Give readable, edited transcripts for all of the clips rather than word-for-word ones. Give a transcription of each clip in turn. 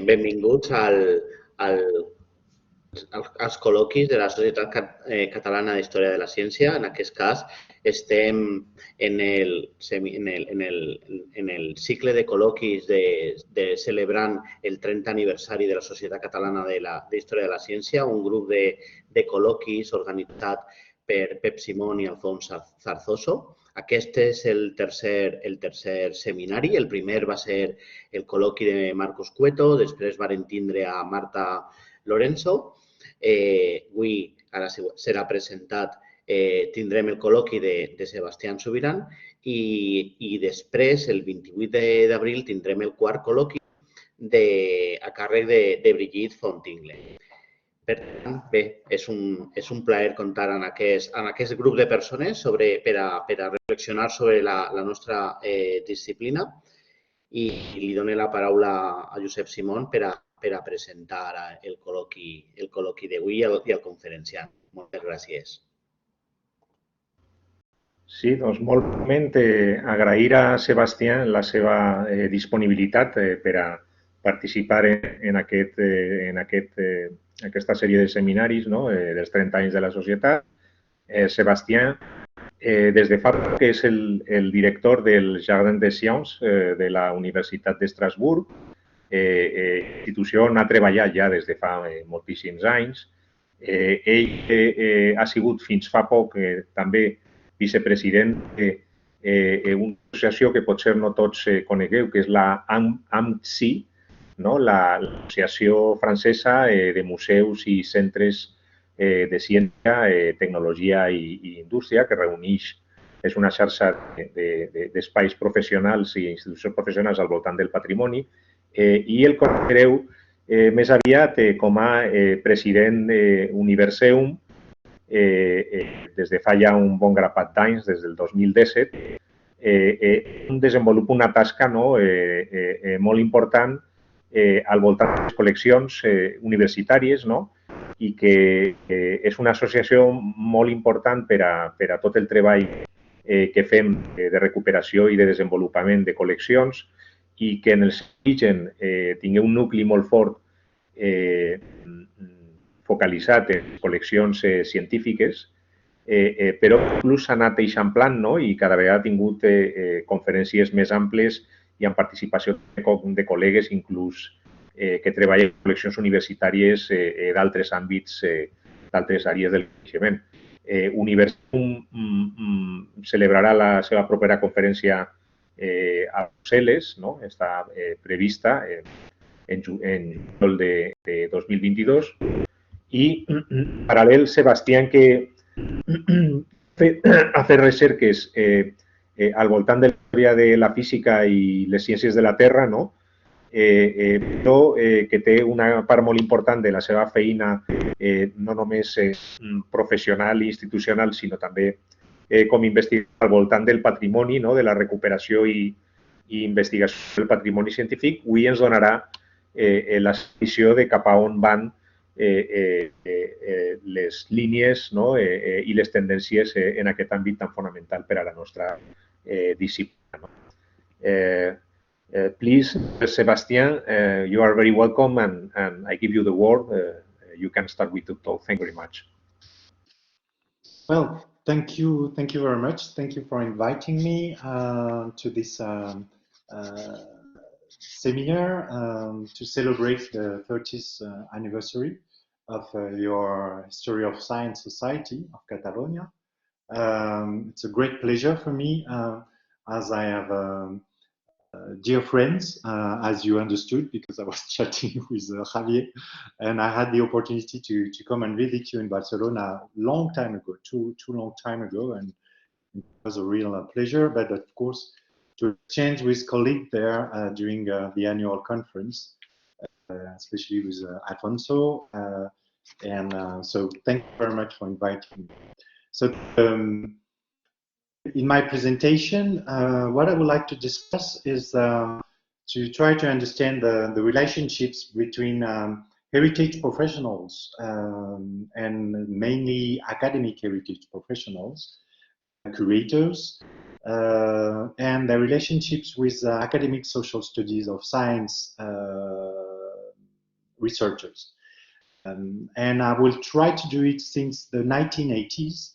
benvinguts als col·loquis de la Societat Catalana d'Història de la Ciència. En aquest cas, estem en el cicle de col·loquis celebrant el 30 aniversari de la Societat Catalana d'Història de la Ciència, un grup de col·loquis organitzat per Pep Simón i Alfons Zarzoso. Aquest és el tercer seminari. El primer va ser el col·loqui de Marcos Cueto, després varen tindre a Marta Lorenzo. Avui ara serà presentat, tindrem el col·loqui de Sébastien Soubiran i després, el 28 d'abril, tindrem el quart col·loqui a càrrec de Brigitte Fontingle. Per tant, bé, és un plaer comptar amb aquest grup de persones per a reflexionar sobre la nostra disciplina i li dono la paraula a Josep Simón per a presentar el col·loqui d'avui i el conferenciant. Moltes gràcies. Sí, doncs molt breument agrair a Sébastien la seva disponibilitat per a participar en aquesta sèrie de seminaris dels 30 anys de la Societat. Sébastien, des de fa poc, és el director del Jardin de Ciència de la Universitat de Strasbourg, institució on ha treballat ja des de fa moltíssims anys. Ell ha sigut fins fa poc també vicepresident d'una associació que potser no tots conegueu, que és la AMCI, l'Associació Francesa de Museus i Centres de Ciència, Tecnologia i Indústria, que reuneix, és una xarxa d'espais professionals i institucions professionals al voltant del patrimoni, i el coneguereu més aviat com a president d'Universeum des de fa ja un bon grapat d'anys, des del 2017, on desenvolupa una tasca molt important al voltant de les col·leccions universitàries i que és una associació molt important per a tot el treball que fem de recuperació i de desenvolupament de col·leccions i que en el seu origen tingui un nucli molt fort focalitzat en col·leccions científiques, però inclús s'ha anat eixamplant i cada vegada ha tingut conferències més amples i amb participació de col·legues inclús que treballen en col·leccions universitàries d'altres àmbits, d'altres àrees del coneixement. Universeum celebrarà la seva propera conferència a Brussel·les, està prevista en juliol de 2022. I, en paral·lel, Sébastien, que ha fet recerques al voltant de la teoria de la física i les ciències de la Terra, però que té una part molt important de la seva feina, no només professional i institucional, sinó també com investigador al voltant del patrimoni, de la recuperació i investigació del patrimoni científic. Avui ens donarà la visió de cap a on van les línies i les tendències en aquest àmbit tan fonamental per a la nostra disciplina. Please, Sébastien, you are very welcome and I give you the word. You can start with the talk. Thank you very much. Well, thank you very much. Thank you for inviting me to this seminar to celebrate the 30th anniversary of your History of Science Society of Catalonia. It's a great pleasure for me as I have dear friends, as you understood, because I was chatting with Javier, and I had the opportunity to come and visit you in Barcelona a long time ago, too long time ago, and it was a real pleasure. But of course, to exchange with colleagues there during the annual conference, especially with Alfonso, and so thank you very much for inviting me. So in my presentation, what I would like to discuss is to try to understand the relationships between heritage professionals and mainly academic heritage professionals, curators, and the relationships with academic social studies of science researchers. And I will try to do it since the 1980s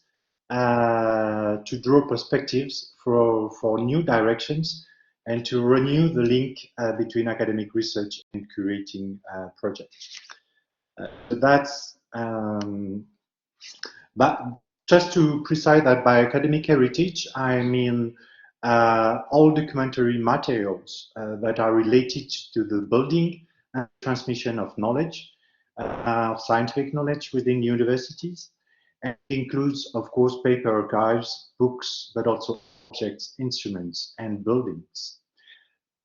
to draw perspectives for new directions and to renew the link between academic research and curating projects. So that's, but just to precise that by academic heritage, I mean all documentary materials that are related to the building and transmission of knowledge, scientific knowledge within universities, and includes, of course, paper archives, books, but also objects, instruments, and buildings.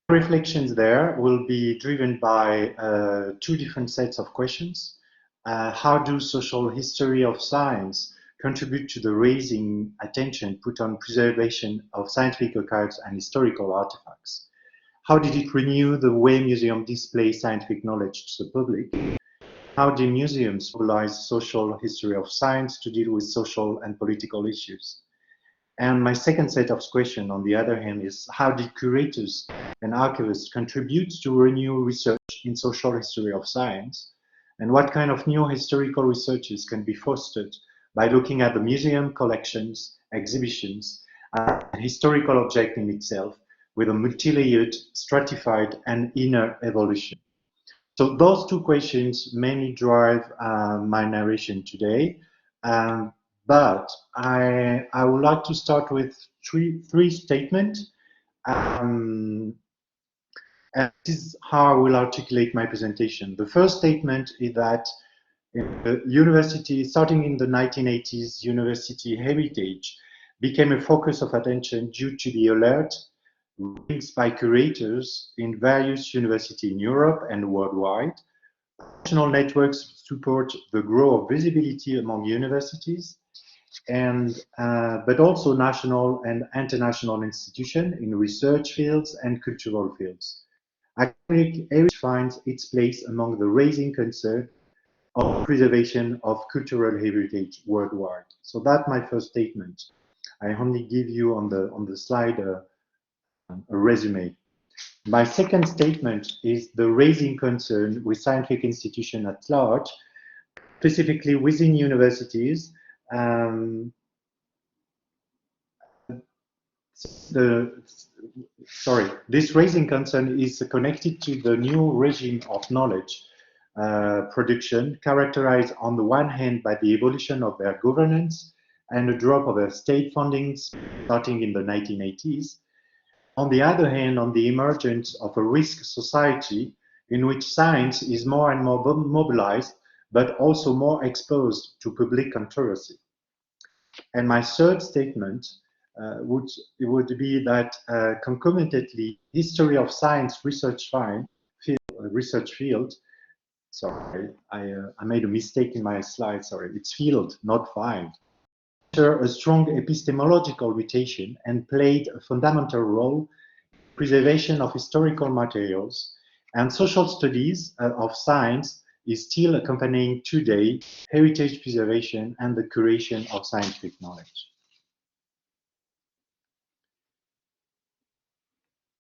Reflections there will be driven by two different sets of questions. How do social history of science contribute to the raising attention put on preservation of scientific archives and historical artifacts? How did it renew the way museums display scientific knowledge to the public? How do museums mobilize social history of science to deal with social and political issues? And my second set of questions, on the other hand, is how did curators and archivists contribute to renew research in social history of science? And what kind of new historical researches can be fostered by looking at the museum collections, exhibitions, and historical object in itself with a multi-layered, stratified, and inner evolution? So those two questions mainly drive my narration today, but I would like to start with three statements, and this is how I will articulate my presentation. The first statement is that the university, starting in the 1980s, university heritage became a focus of attention due to the alert raised by curators in various universities in Europe and worldwide. National networks support the growth of visibility among universities, and but also national and international institutions in research fields and cultural fields. Academic heritage finds its place among the raising concern of preservation of cultural heritage worldwide. So that's my first statement. I only give you on the slide a resume. My second statement is the raising concern with scientific institutions at large, specifically within universities. This raising concern is connected to the new regime of knowledge production, characterized on the one hand by the evolution of their governance and a drop of their state fundings starting in the 1980s. On the other hand, on the emergence of a risk society in which science is more and more mobilized, but also more exposed to public controversy. And my third statement would be that concomitantly, history of science research field. Sorry, I made a mistake in my slide. Sorry, it's field, not find. A strong epistemological mutation and played a fundamental role in preservation of historical materials, and social studies of science is still accompanying today heritage preservation and the curation of scientific knowledge.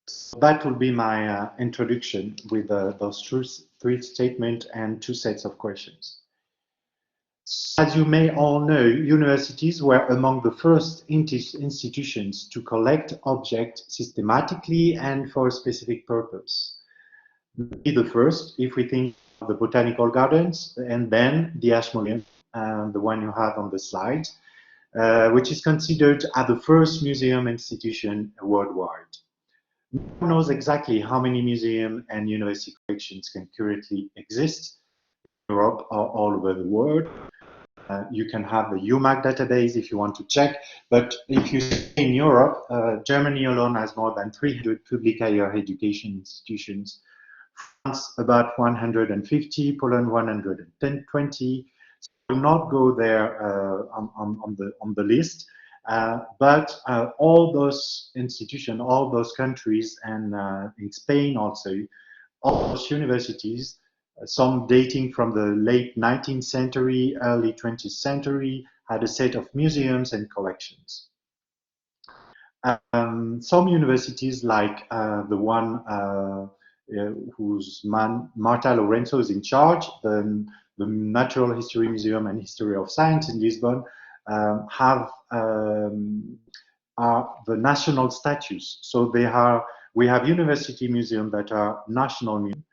So that will be my introduction with those three statements and two sets of questions. As you may all know, universities were among the first institutions to collect objects systematically and for a specific purpose. Maybe the first, if we think of the botanical gardens, and then the Ashmolean, the one you have on the slide, which is considered as the first museum institution worldwide. No one knows exactly how many museums and university collections can currently exist in Europe or all over the world. You can have the UMAC database if you want to check, but if you stay in Europe, Germany alone has more than 300 public higher education institutions, France about 150, Poland 120. So I will not go there on the list, but all those institutions, all those countries, and in Spain also, all those universities, some dating from the late 19th century, early 20th century, had a set of museums and collections. Some universities, like the one whose man Marta Lorenzo is in charge. The Natural History Museum and History of Science in Lisbon have the national status. So we have university museums that are national museums.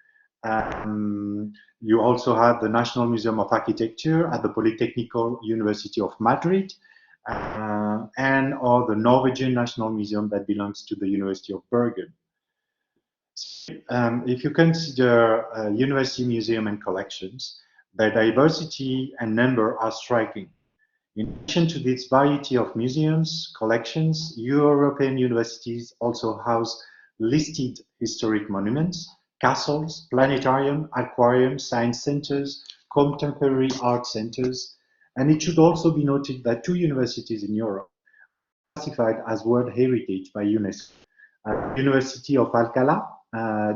You also have the National Museum of Architecture at the Polytechnical University of Madrid, or the Norwegian National Museum that belongs to the University of Bergen. If you consider university museum and collections, their diversity and number are striking. In addition to this variety of museums, collections, European universities also house listed historic monuments, castles, planetarium, aquarium, science centers, contemporary art centers, and it should also be noted that 2 universities in Europe are classified as World Heritage by UNESCO. University of Alcalá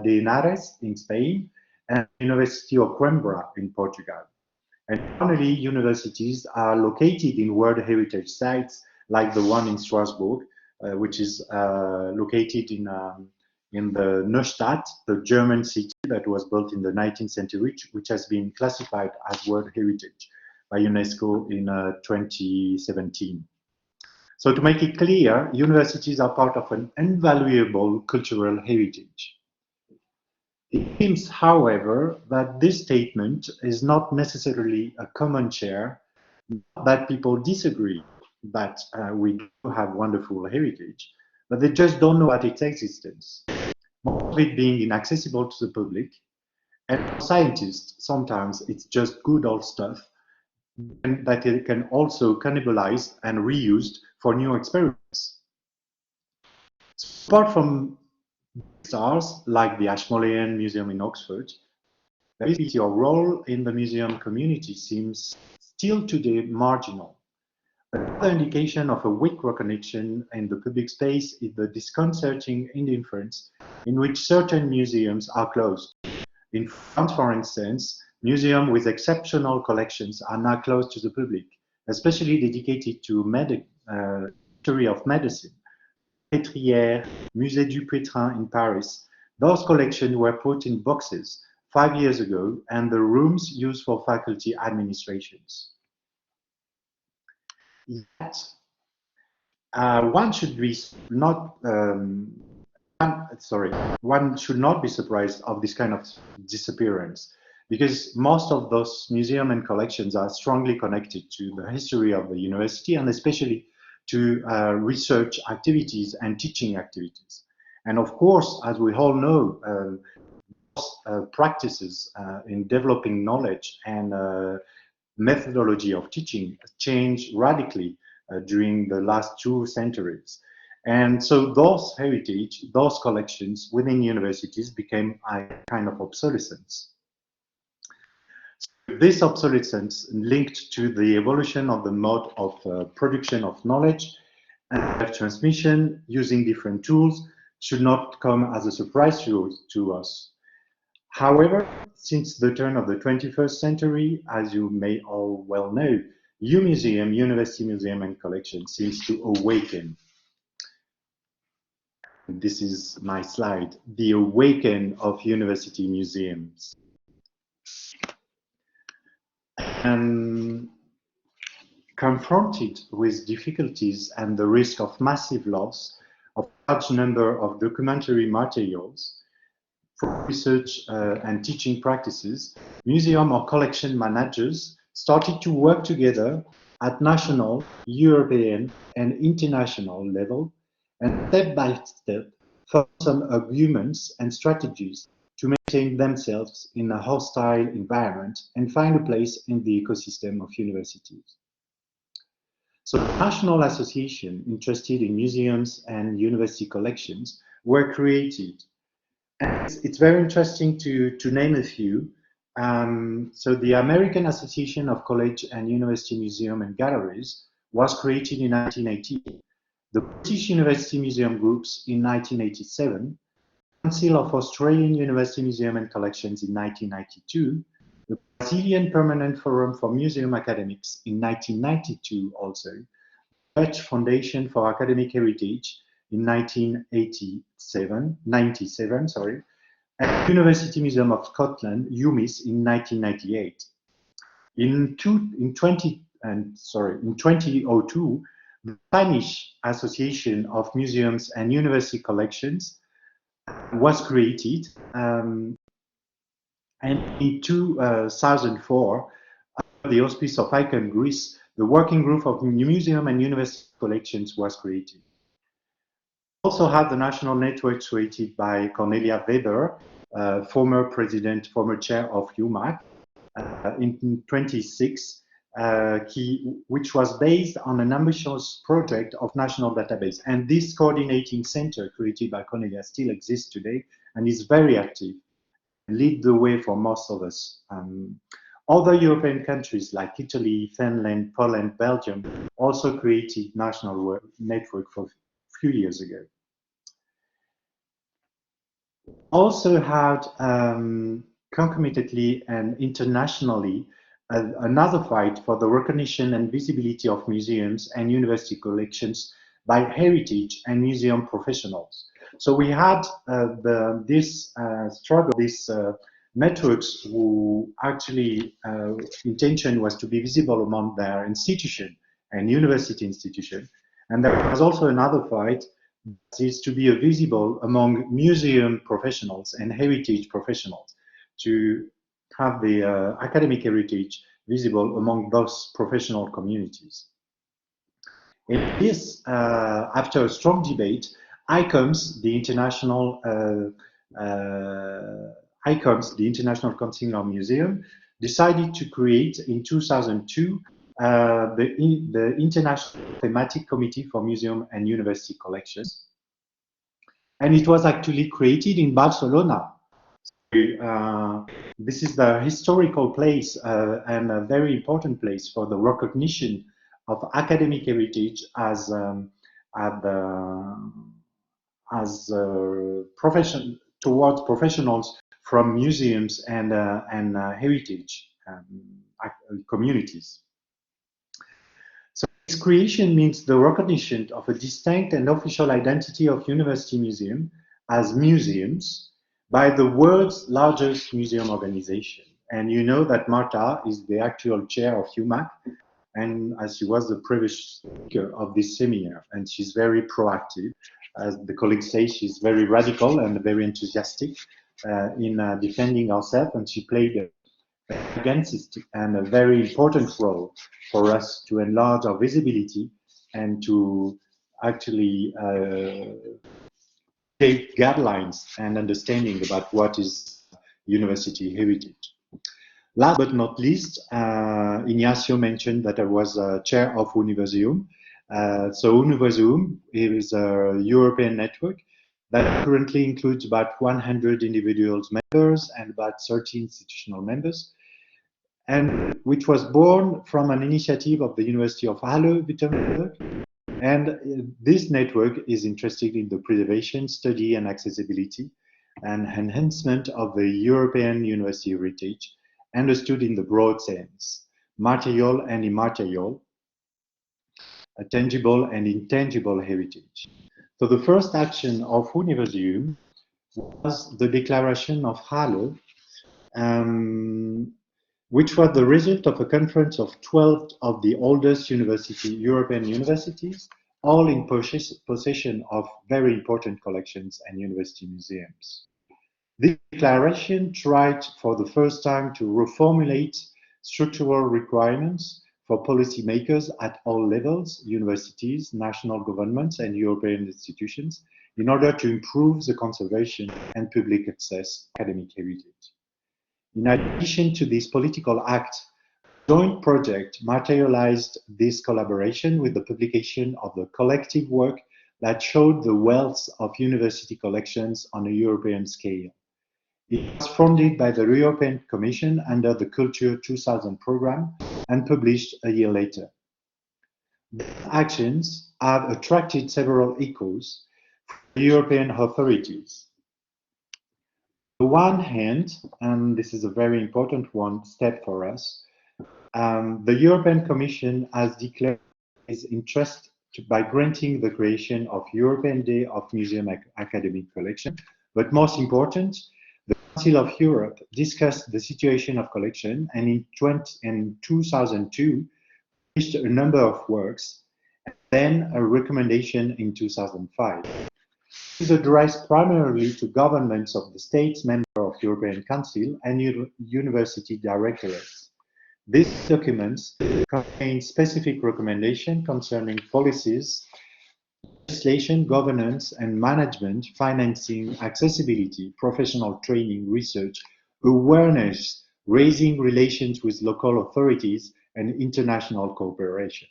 de Henares in Spain and University of Coimbra in Portugal. And finally, universities are located in World Heritage sites like the one in Strasbourg, which is located in the Neustadt, the German city that was built in the 19th century, which has been classified as World Heritage by UNESCO in 2017. So to make it clear, universities are part of an invaluable cultural heritage. It seems, however, that this statement is not necessarily a common share, that people disagree that we do have wonderful heritage, but they just don't know about its existence. Most of it being inaccessible to the public, and for scientists, sometimes it's just good old stuff and that it can also cannibalize and reused for new experiments. So apart from stars like the Ashmolean Museum in Oxford, the visibility or role in the museum community seems still today marginal. Another indication of a weak recognition in the public space is the disconcerting indifference in which certain museums are closed. In France, for instance, museums with exceptional collections are now closed to the public, especially dedicated to history of medicine. Pétrière, Musée du Pétrin in Paris, those collections were put in boxes 5 years ago, and the rooms used for faculty administrations. Yet, one should not be surprised of this kind of disappearance, because most of those museums and collections are strongly connected to the history of the university, and especially to research activities and teaching activities. And of course, as we all know, practices in developing knowledge and methodology of teaching changed radically during the last 2 centuries. And so those heritage, those collections within universities became a kind of obsolescence. This obsolescence linked to the evolution of the mode of production of knowledge and transmission using different tools should not come as a surprise to us. However, since the turn of the 21st century, as you may all well know, university museum and collection seems to awaken. This is my slide, the awaken of university museums. And confronted with difficulties and the risk of massive loss of a large number of documentary materials for research and teaching practices, museum or collection managers started to work together at national, European, and international level, and step by step found some arguments and strategies to maintain themselves in a hostile environment and find a place in the ecosystem of universities. So the national association interested in museums and university collections were created. And it's very interesting to name a few. So the American Association of College and University Museum and Galleries was created in 1980. The British University Museum Groups in 1987, Council of Australian University Museum and Collections in 1992, the Brazilian Permanent Forum for Museum Academics in 1992 also, the Dutch Foundation for Academic Heritage in 1997, and University Museum of Scotland, UMIS, in 1998. In 2002, the Spanish Association of Museums and University Collections was created, and in 2004, under the auspice of ICOM Greece, the Working Group of Museum and University Collections was created. We also have the national network created by Cornelia Weber, former president, former chair of UMAC, in 2006, which was based on an ambitious project of national database. And this coordinating center created by Cornelia still exists today and is very active, lead the way for most of us. Other European countries like Italy, Finland, Poland, Belgium also created national network for a few years ago. Also had concomitantly and internationally another fight for the recognition and visibility of museums and university collections by heritage and museum professionals. So we had this struggle, this networks who actually intention was to be visible among their institution and university institution. And there was also another fight that is to be visible among museum professionals and heritage professionals, to have the academic heritage visible among those professional communities. In this, after a strong debate, ICOMS, the International Continuum Museum, decided to create in 2002 the International Thematic Committee for Museum and University Collections. And it was actually created in Barcelona. This is the historical place and a very important place for the recognition of academic heritage as towards professionals from museums and heritage communities. So this creation means the recognition of a distinct and official identity of university museum as museums by the world's largest museum organization. And you know that Marta is the actual chair of UMAC, and as she was the previous speaker of this seminar, and she's very proactive. As the colleagues say, she's very radical and very enthusiastic in defending herself, and she played a gigantic and a very important role for us to enlarge our visibility and to actually take guidelines and understanding about what is university heritage. Last but not least, Ignacio mentioned that I was chair of Universeum. So Universeum is a European network that currently includes about 100 individuals members and about 30 institutional members, and which was born from an initiative of the University of Halle, Wittenberg. And this network is interested in the preservation, study, and accessibility and enhancement of the European university heritage, understood in the broad sense, material and immaterial, a tangible and intangible heritage. So the first action of Universeum was the Declaration of Halle, which was the result of a conference of 12 of the oldest European universities, all in possession of very important collections and university museums. This declaration tried for the first time to reformulate structural requirements for policymakers at all levels, universities, national governments, and European institutions, in order to improve the conservation and public access to academic heritage. In addition to this political act, a joint project materialized this collaboration with the publication of the collective work that showed the wealth of university collections on a European scale. It was funded by the European Commission under the Culture 2000 program and published a year later. These actions have attracted several echoes from European authorities. On the one hand, and this is a very important step for us, the European Commission has declared its interest by granting the creation of European Day of Museum Academic Collection, but most important, the Council of Europe discussed the situation of collection and in 2002 published a number of works, and then a recommendation in 2005. It is addressed primarily to governments of the states member of European Council and university directorates. These documents contain specific recommendations concerning policies, legislation, governance and management, financing, accessibility, professional training, research, awareness, raising relations with local authorities, and international cooperation.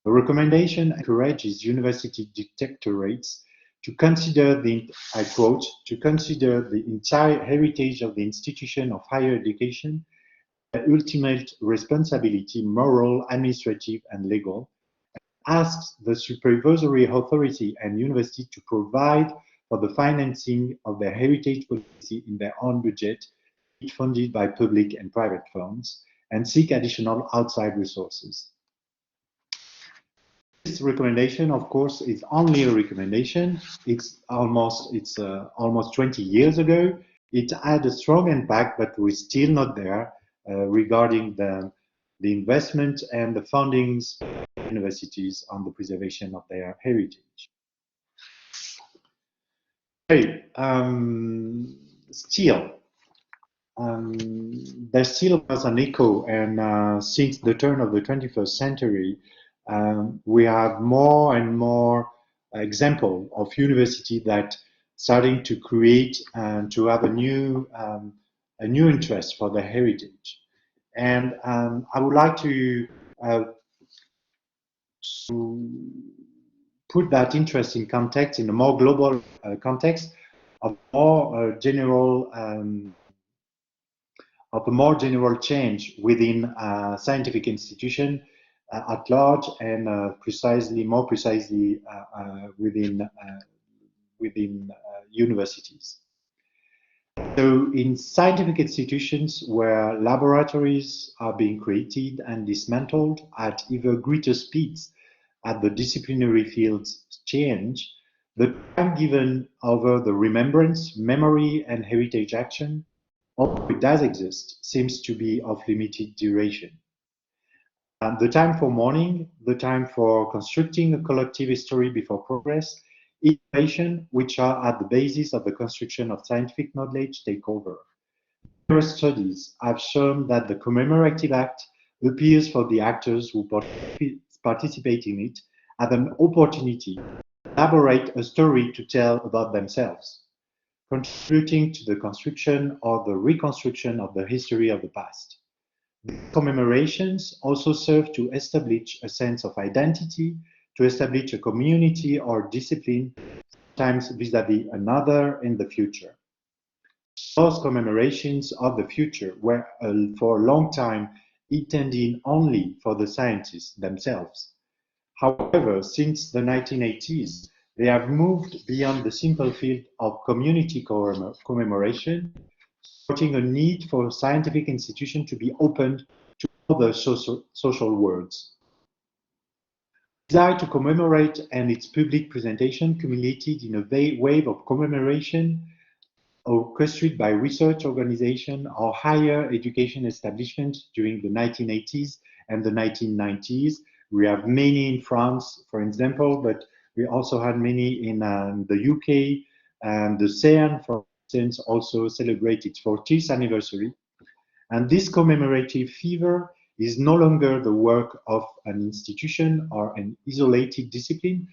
The recommendation encourages university directorates to consider I quote, to consider the entire heritage of the institution of higher education, the ultimate responsibility, moral, administrative, and legal, asks the supervisory authority and university to provide for the financing of their heritage policy in their own budget, funded by public and private funds, and seek additional outside resources. This recommendation, of course, is only a recommendation. It's almost 20 years ago. It had a strong impact, but we're still not there regarding the investment and the fundings of universities on the preservation of their heritage. Okay, there still was an echo, and since the turn of the 21st century, we have more and more examples of universities that starting to create and to have a new interest for their heritage. And I would like to put that interest in context, in a more global context, of more general change within scientific institution at large, and more precisely within universities. So in scientific institutions where laboratories are being created and dismantled at ever greater speeds as the disciplinary fields change, the time given over the remembrance, memory, and heritage action, although it does exist, seems to be of limited duration. The time for mourning, the time for constructing a collective history before progress, innovation, which are at the basis of the construction of scientific knowledge, take over. Numerous studies have shown that the commemorative act appears for the actors who participate in it as an opportunity to elaborate a story to tell about themselves, contributing to the construction or the reconstruction of the history of the past. These commemorations also serve to establish a sense of identity, to establish a community or discipline, sometimes vis-à-vis another in the future. Those commemorations of the future were for a long time intended only for the scientists themselves. However, since the 1980s, they have moved beyond the simple field of community commemoration, supporting a need for scientific institutions to be opened to other social worlds. The desire to commemorate and its public presentation culminated in a wave of commemoration orchestrated by research organizations or higher education establishments during the 1980s and the 1990s. We have many in France, for example, but we also had many in the UK, and the CERN, for instance, also celebrated its 40th anniversary. And this commemorative fever is no longer the work of an institution or an isolated discipline,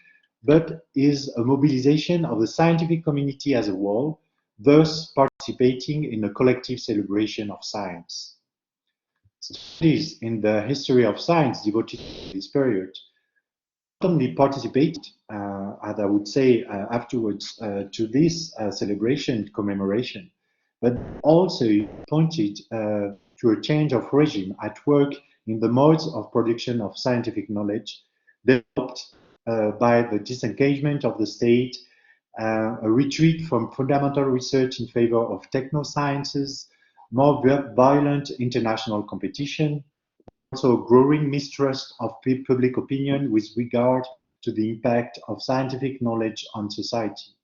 but is a mobilization of the scientific community as a whole, thus participating in a collective celebration of science. Studies in the history of science devoted to this period not only participated, as I would say afterwards, to this celebration, commemoration, but also pointed to a change of regime at work in the modes of production of scientific knowledge, developed by the disengagement of the state, a retreat from fundamental research in favor of technosciences, more violent international competition, also growing mistrust of public opinion with regard to the impact of scientific knowledge on society.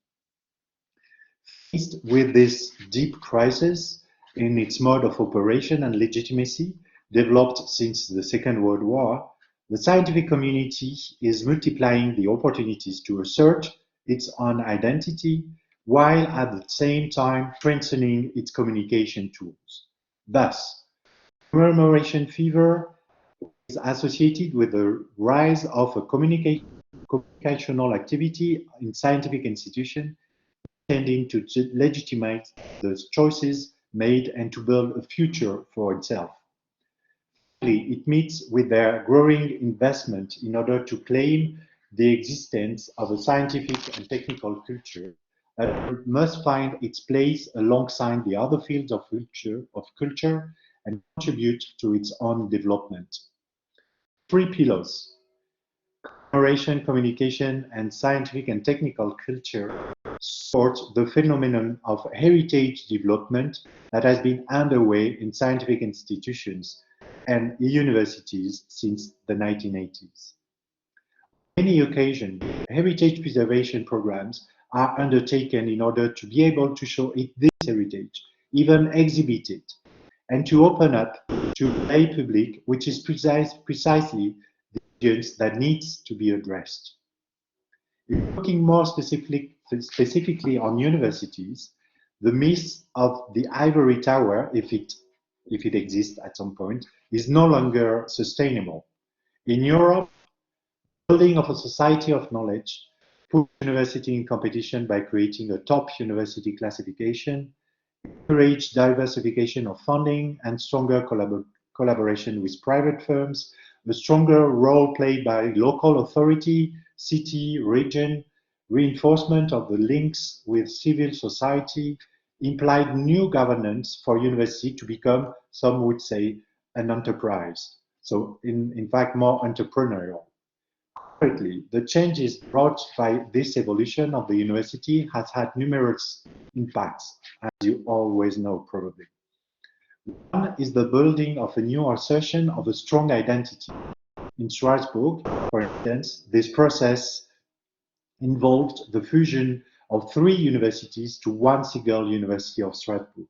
Faced with this deep crisis in its mode of operation and legitimacy, developed since the Second World War, the scientific community is multiplying the opportunities to assert its own identity, while at the same time strengthening its communication tools. Thus, commemoration fever is associated with the rise of a communicational activity in scientific institutions intending to legitimate the choices made and to build a future for itself. It meets with their growing investment in order to claim the existence of a scientific and technical culture that must find its place alongside the other fields of culture and contribute to its own development. 3 pillars: commemoration, communication, and scientific and technical culture support the phenomenon of heritage development that has been underway in scientific institutions and universities since the 1980s. On many occasions, heritage preservation programs are undertaken in order to be able to show this heritage, even exhibit it, and to open up to the lay public, which is precisely the audience that needs to be addressed. Looking more specifically on universities, the myth of the ivory tower, if it exists at some point, is no longer sustainable. In Europe, building of a society of knowledge put university in competition by creating a top university classification, encourage diversification of funding and stronger collaboration with private firms, a stronger role played by local authority, city, region, reinforcement of the links with civil society, implied new governance for university to become, some would say, an enterprise. So in fact, more entrepreneurial. Currently, the changes brought by this evolution of the university has had numerous impacts, as you always know probably. One is the building of a new assertion of a strong identity. In Strasbourg, for instance, this process involved the fusion of 3 universities to one single University of Strasbourg.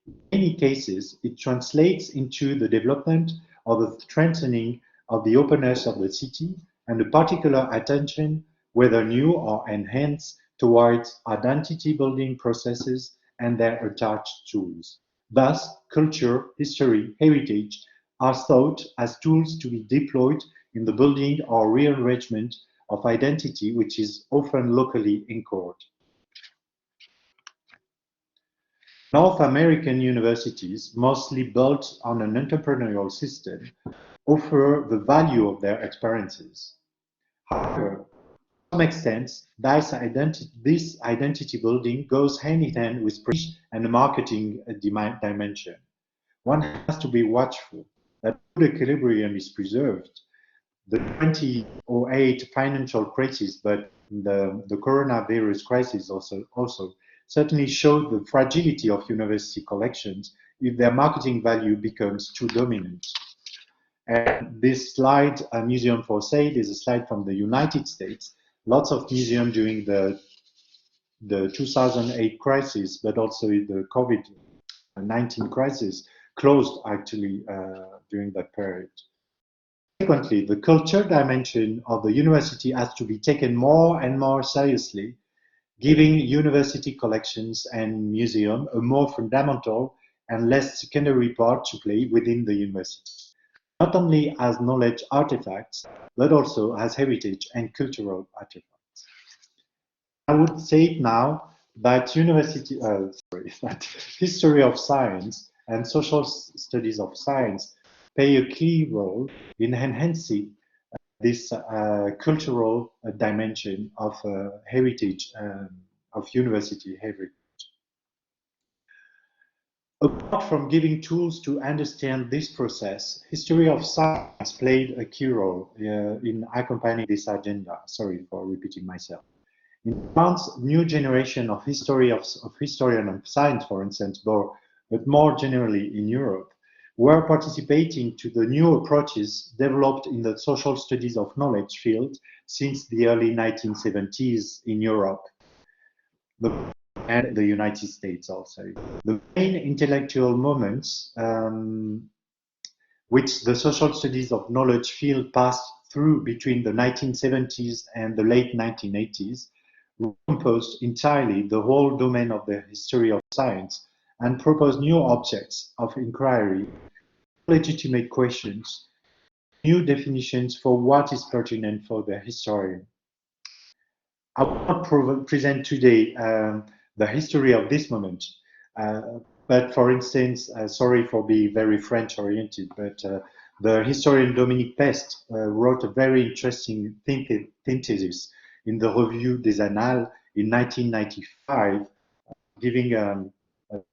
In many cases, it translates into the development of the strengthening of the openness of the city and a particular attention, whether new or enhanced, towards identity building processes and their attached tools. Thus, culture, history, heritage are thought as tools to be deployed in the building or rearrangement of identity, which is often locally anchored. North American universities, mostly built on an entrepreneurial system, offer the value of their experiences. However, to some extent, this identity building goes hand in hand with prestige and a marketing dimension. One has to be watchful that the equilibrium is preserved. The 2008 financial crisis, but the coronavirus crisis also certainly showed the fragility of university collections if their marketing value becomes too dominant. And this slide, a museum for sale, is a slide from the United States. Lots of museums during the 2008 crisis, but also the COVID-19 crisis, closed actually during that period. Consequently, the culture dimension of the university has to be taken more and more seriously, giving university collections and museum a more fundamental and less secondary part to play within the university, not only as knowledge artifacts, but also as heritage and cultural artifacts. I would say now that that history of science and social studies of science play a key role in enhancing this cultural dimension of heritage, of university heritage. Apart from giving tools to understand this process, history of science played a key role in accompanying this agenda. Sorry for repeating myself. In France, new generation of historians of science, for instance, but more generally in Europe, were participating to the new approaches developed in the social studies of knowledge field since the early 1970s in Europe. The and the United States also. The main intellectual moments which the social studies of knowledge field passed through between the 1970s and the late 1980s recomposed entirely the whole domain of the history of science and proposed new objects of inquiry, legitimate questions, new definitions for what is pertinent for the historian. I will not present today the history of this moment, but for instance, sorry for being very French-oriented, but the historian Dominique Pest wrote a very interesting synthesis in the Revue des Annales in 1995, giving a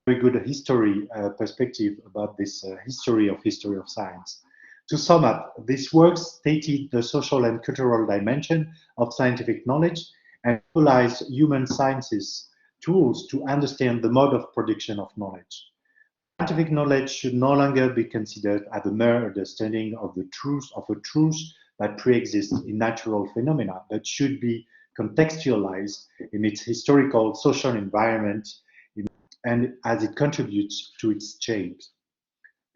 very good history perspective about this history of science. To sum up, this work stated the social and cultural dimension of scientific knowledge and utilized human sciences tools to understand the mode of production of knowledge. Scientific knowledge should no longer be considered as a mere understanding of the truth that pre-exists in natural phenomena, but should be contextualized in its historical social environment and as it contributes to its change.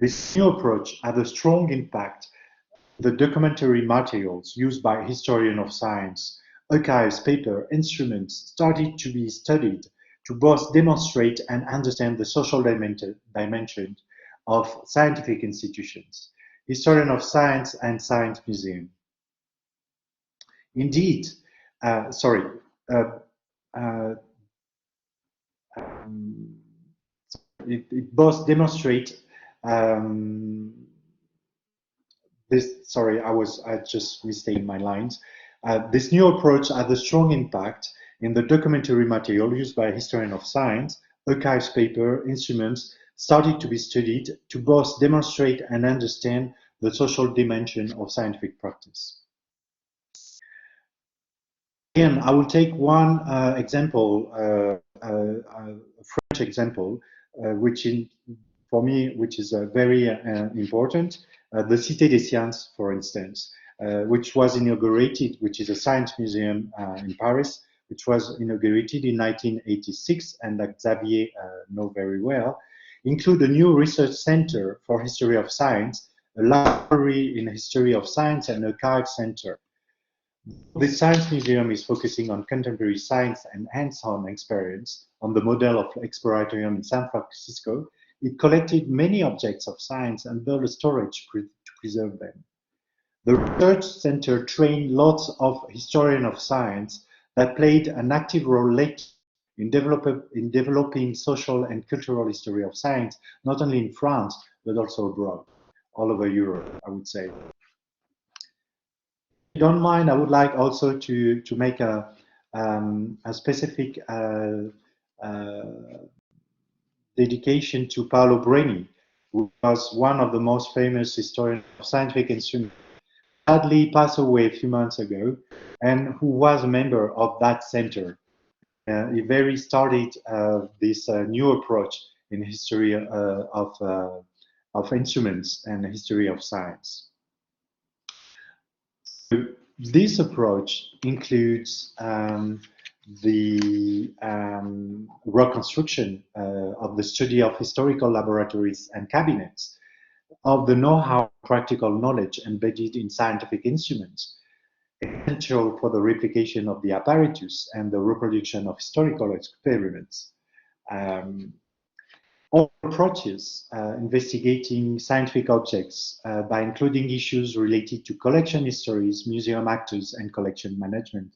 This new approach had a strong impact on the documentary materials used by historians of science. Archives, paper, instruments started to be studied to both demonstrate and understand the social dimension of scientific institutions, historian of science and science museum. Indeed, it both demonstrate this. Sorry, I just misstated my lines. This new approach had a strong impact in the documentary material used by historians of science. Archives, paper, instruments started to be studied to both demonstrate and understand the social dimension of scientific practice. Again, I will take one example, a French example, which for me is very important. The Cité des Sciences, for instance, which was inaugurated, which is a science museum in Paris, which was inaugurated in 1986, and that Xavier knows very well, include a new research center for history of science, a library in history of science, and an archive center. This science museum is focusing on contemporary science and hands-on experience on the model of Exploratorium in San Francisco. It collected many objects of science and built a storage to preserve them. The research center trained lots of historians of science that played an active role later in developing social and cultural history of science, not only in France, but also abroad, all over Europe, I would say. If you don't mind, I would like also to make a specific dedication to Paolo Breni, who was one of the most famous historians of scientific instruments, sadly passed away a few months ago, and who was a member of that center. He very started this new approach in history of instruments and history of science. So this approach includes the reconstruction of the study of historical laboratories and cabinets, of the know-how, practical knowledge embedded in scientific instruments, essential for the replication of the apparatus and the reproduction of historical experiments. All approaches investigating scientific objects by including issues related to collection histories, museum actors, and collection management.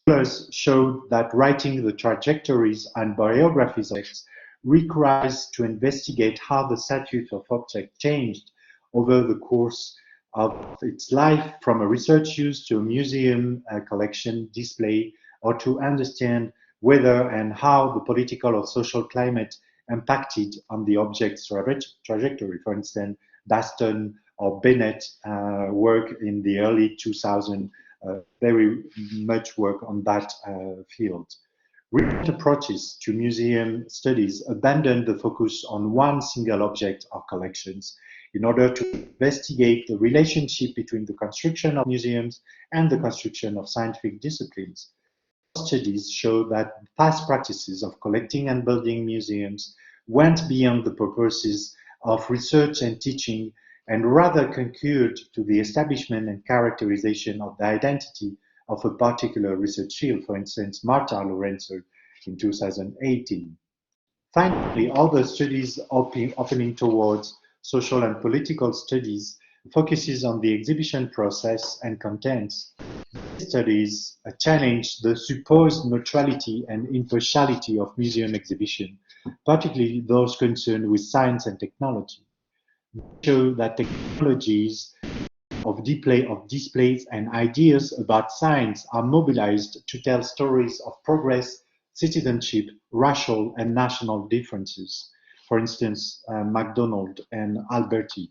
Scholars showed that writing the trajectories and biographies of objects requires to investigate how the status of object changed over the course of its life, from a research use to a museum collection display, or to understand whether and how the political or social climate impacted on the object's trajectory. For instance, Daston or Bennett work in the early 2000s, very much work on that field. Recent approaches to museum studies abandoned the focus on one single object or collections in order to investigate the relationship between the construction of museums and the construction of scientific disciplines. studies show that past practices of collecting and building museums went beyond the purposes of research and teaching and rather concurred to the establishment and characterization of the identity of a particular research field, for instance, Marta Lorenzo in 2018. Finally, other studies opening towards social and political studies focuses on the exhibition process and contents. These studies challenge the supposed neutrality and impartiality of museum exhibition, particularly those concerned with science and technology. They show that technologies of displays and ideas about science are mobilized to tell stories of progress, citizenship, racial and national differences. For instance, MacDonald and Alberti.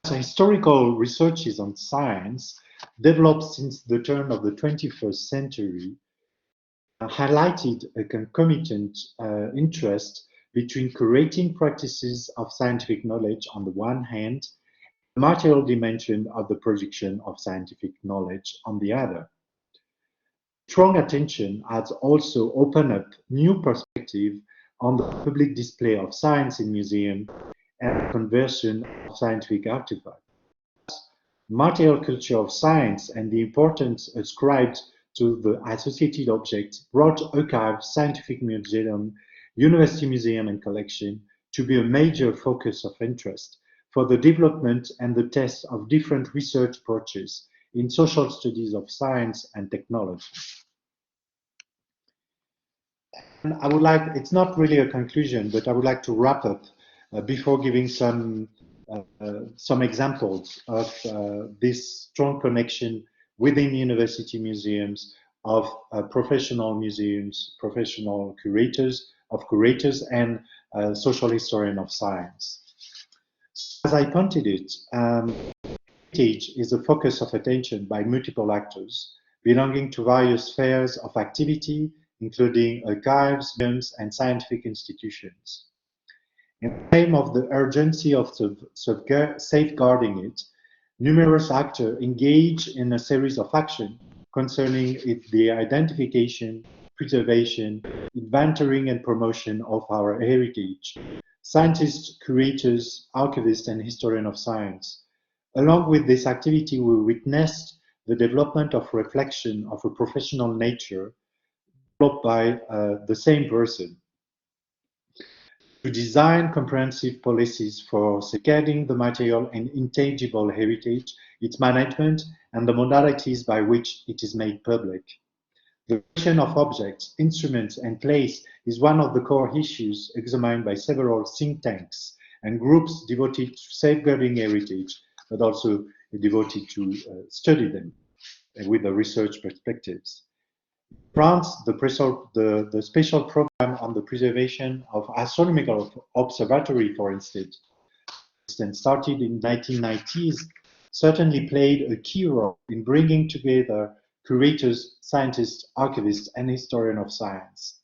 So historical researches on science developed since the turn of the 21st century highlighted a concomitant interest between curating practices of scientific knowledge on the one hand, the material dimension of the production of scientific knowledge on the other. Strong attention has also opened up new perspective on the public display of science in museums and conversion of scientific artifacts. Material culture of science and the importance ascribed to the associated objects brought archives, scientific museum, university museum and collection to be a major focus of interest for the development and the test of different research approaches in social studies of science and technology. And I would like, it's not really a conclusion, but I would like to wrap up before giving some examples of this strong connection within university museums of professional museums, professional curators, and social historian of science. As I pointed it, heritage is a focus of attention by multiple actors belonging to various spheres of activity, including archives, museums, and scientific institutions. In the name of the urgency of safeguarding it, numerous actors engage in a series of actions concerning the identification, preservation, inventorying, and promotion of our heritage. Scientists, curators, archivists, and historians of science. Along with this activity, we witnessed the development of reflection of a professional nature developed by the same person. To design comprehensive policies for safeguarding the material and intangible heritage, its management, and the modalities by which it is made public. The question of objects, instruments, and place is one of the core issues examined by several think tanks and groups devoted to safeguarding heritage, but also devoted to study them with the research perspectives. In France, the special program on the preservation of astronomical observatory, for instance, started in the 1990s, certainly played a key role in bringing together curators, scientists, archivists, and historians of science.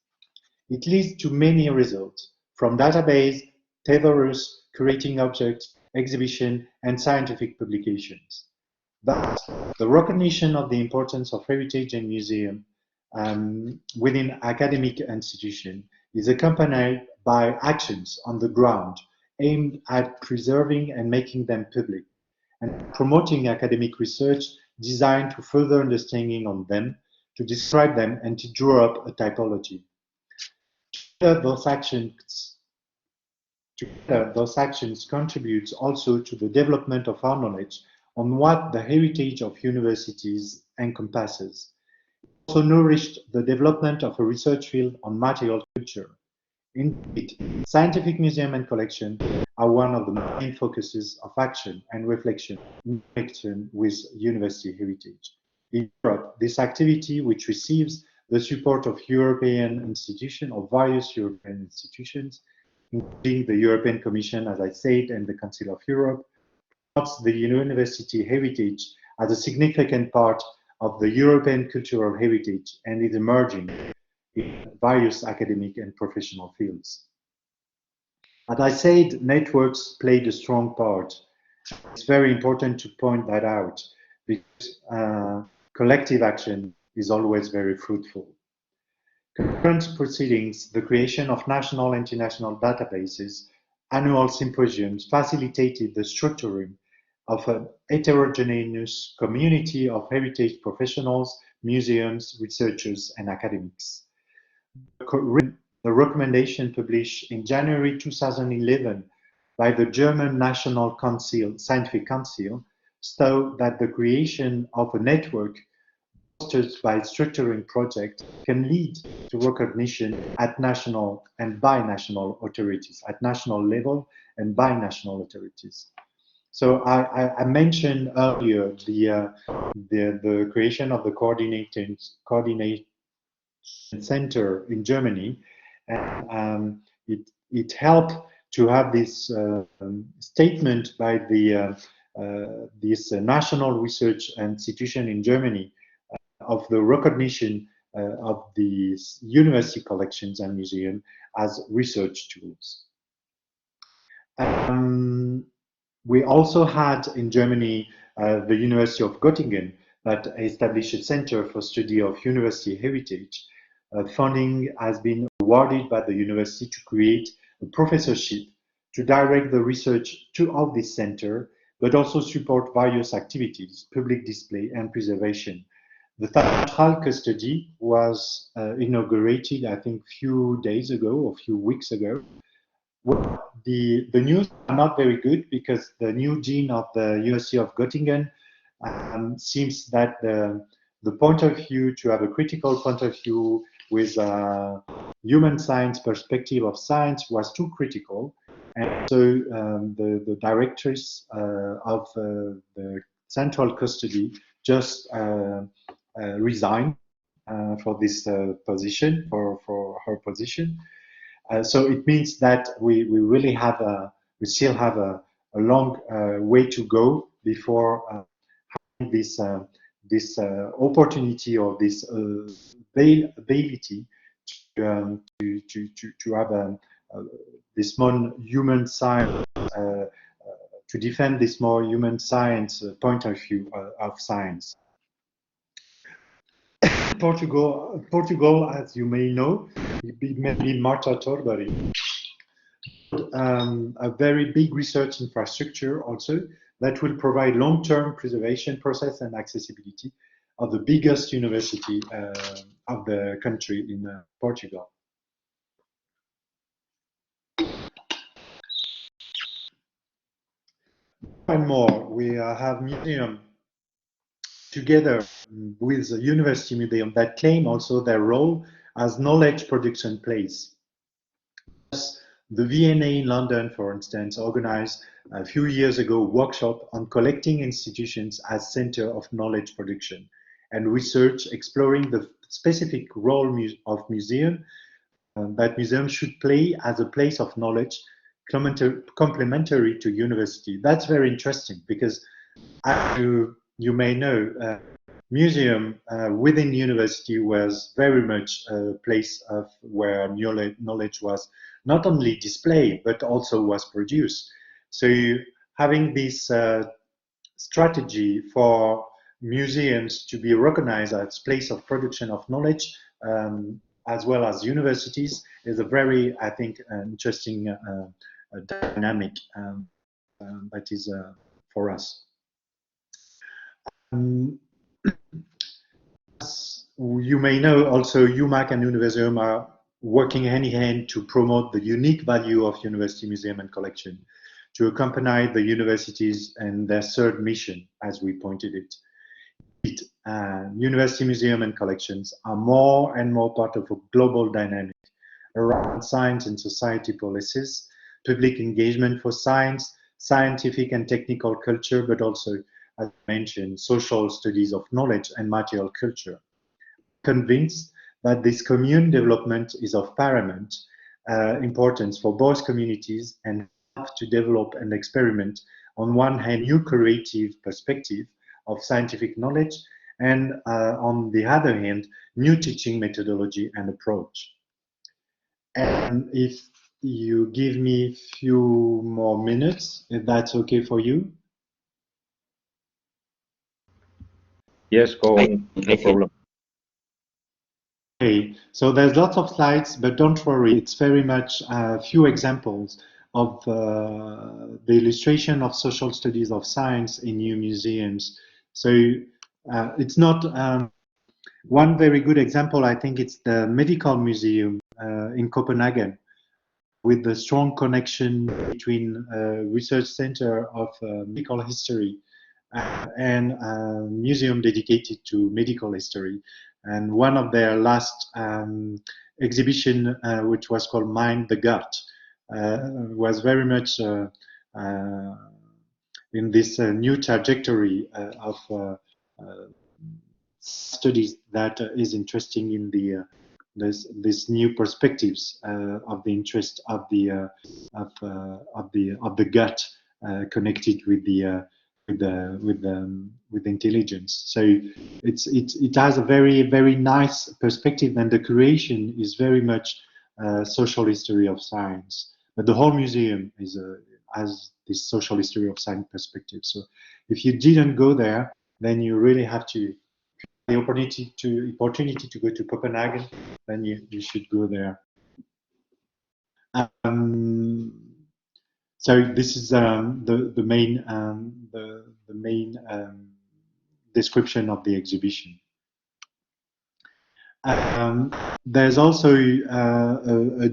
It leads to many results, from database, thesaurus, curating objects, exhibition, and scientific publications. But the recognition of the importance of heritage and museum within academic institutions is accompanied by actions on the ground aimed at preserving and making them public, and promoting academic research designed to further understanding on them, to describe them, and to draw up a typology. Together, those actions contribute also to the development of our knowledge on what the heritage of universities encompasses. It also nourished the development of a research field on material culture. Indeed, scientific museum and collection are one of the main focuses of action and reflection in connection with university heritage. In Europe, this activity, which receives the support of European institutions, of various European institutions, including the European Commission, as I said, and the Council of Europe, promotes the university heritage as a significant part of the European cultural heritage and is emerging in various academic and professional fields. As I said, networks played a strong part. It's very important to point that out because collective action is always very fruitful. Concurrent proceedings, the creation of national and international databases, annual symposiums facilitated the structuring of a heterogeneous community of heritage professionals, museums, researchers, and academics. The recommendation published in January 2011 by the German National Council, Scientific Council, stated that the creation of a network fostered by structuring projects can lead to recognition at national and binational authorities, at national level and binational authorities. So I mentioned earlier the creation of the coordination center in Germany, and it helped to have this statement by this national research institution in Germany of the recognition of these university collections and museums as research tools. We also had in Germany the University of Göttingen that established a center for study of university heritage. Funding has been awarded by the university to create a professorship to direct the research of this center, but also support various activities, public display and preservation. The central custody was inaugurated, I think, a few days ago or a few weeks ago. Well, the news are not very good because the new dean of the University of Göttingen seems that the point of view, to have a critical point of view with a human science perspective of science, was too critical. And so the directress of the central custody just resigned for this position, for her position. So it means that we really have we still have a long way to go before having this opportunity or this ability to have this more human science, to defend this more human science point of view of science. Portugal, as you may know, maybe Marta Torberry, a very big research infrastructure also that will provide long-term preservation process and accessibility of the biggest university of the country in Portugal. And more, we have museum together with the University Museum that claim also their role as knowledge production place. The V&A in London, for instance, organized a few years ago a workshop on collecting institutions as center of knowledge production and research, exploring the specific role of museum that museums should play as a place of knowledge complementary to university. That's very interesting because as you may know, museum within university was very much a place of where knowledge was not only displayed but also was produced. So having this strategy for museums to be recognized as place of production of knowledge as well as universities is a very, I think, interesting dynamic that is for us. As you may know, also UMAC and Universeum are working hand in hand to promote the unique value of university museum and collection, to accompany the universities and their third mission, as we pointed it. University museum and collections are more and more part of a global dynamic around science and society policies, public engagement for science, scientific and technical culture, but also, as I mentioned, social studies of knowledge and material culture. Convinced that this commune development is of paramount importance for both communities and help to develop and experiment, on one hand, new creative perspective of scientific knowledge, and on the other hand, new teaching methodology and approach. And if you give me a few more minutes, if that's okay for you. Yes, go on, no problem. Okay, so there's lots of slides, but don't worry, it's very much a few examples of the illustration of social studies of science in new museums. So it's not one very good example. I think it's the Medical Museum in Copenhagen, with the strong connection between research center of medical history and a museum dedicated to medical history. And one of their last exhibition, which was called Mind the Gut, was very much in this new trajectory of studies that is interesting in the this new perspectives of the interest of the gut connected with the with intelligence. So it has a very nice perspective, and the creation is very much social history of science. But the whole museum is has this social history of science perspective. So if you didn't go there, then you really have to the opportunity to go to Copenhagen, then you should go there. So this is the main description of the exhibition. There's also a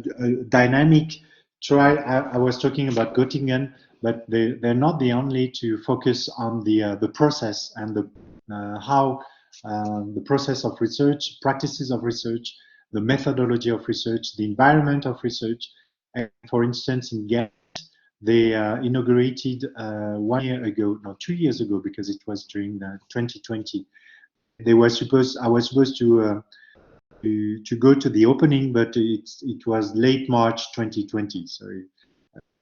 dynamic trial. I was talking about Göttingen, but they're not the only to focus on the process and the how the process of research, practices of research, the methodology of research, the environment of research. And for instance, in Ghent, they inaugurated 1 year ago, no, 2 years ago, because it was during 2020. They were I was supposed to go to the opening, but it was late March 2020, so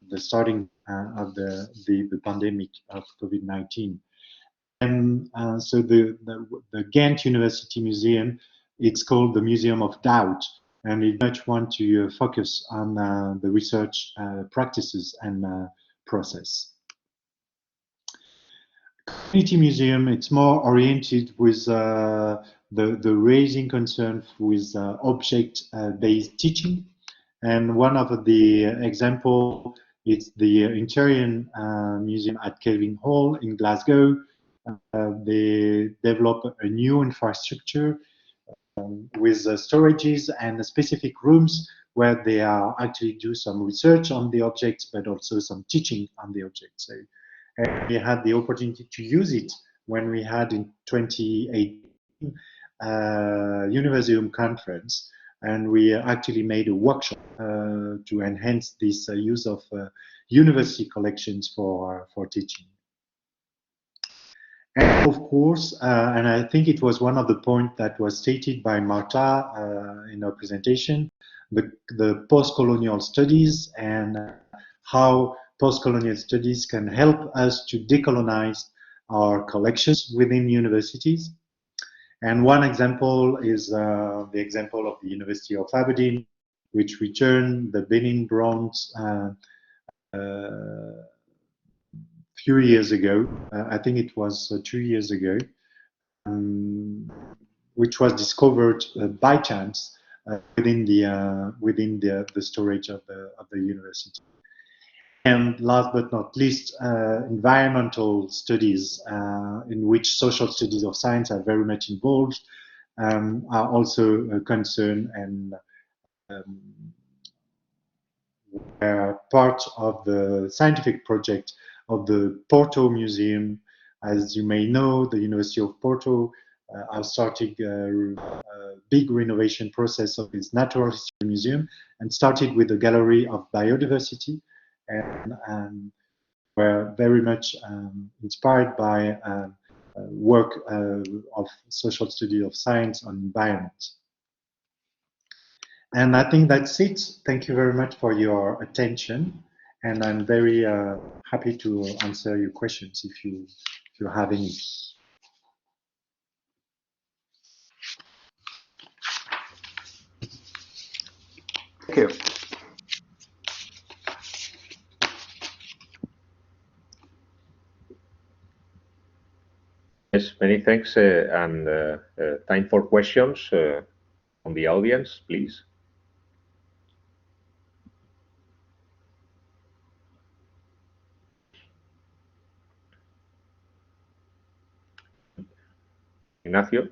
the starting of the pandemic of COVID-19. And so the Ghent University Museum, it's called the Museum of Doubt, and we much want to focus on the research practices and process. Community Museum, it's more oriented with the raising concern with object-based teaching, and one of the example is the Interior Museum at Kelvin Hall in Glasgow. They develop a new infrastructure with storages and specific rooms where they are actually do some research on the objects, but also some teaching on the objects. So we had the opportunity to use it when we had in 2018 Universeum conference, and we actually made a workshop to enhance this use of university collections for teaching. And of course, and I think it was one of the points that was stated by Marta in her presentation, the post-colonial studies and how post-colonial studies can help us to decolonize our collections within universities. And one example is the example of the University of Aberdeen, which returned the Benin bronze few years ago. I think it was 2 years ago, which was discovered by chance within the storage of the university. And last but not least, environmental studies, in which social studies of science are very much involved, are also a concern and are part of the scientific project of the Porto Museum. As you may know, the University of Porto are starting a big renovation process of its natural history museum, and started with a gallery of biodiversity, and were very much inspired by work of social study of science on environment. And I think that's it. Thank you very much for your attention. And I'm very happy to answer your questions if you have any. Thank you. Yes, many thanks, and time for questions. from the audience, please. Ignacio?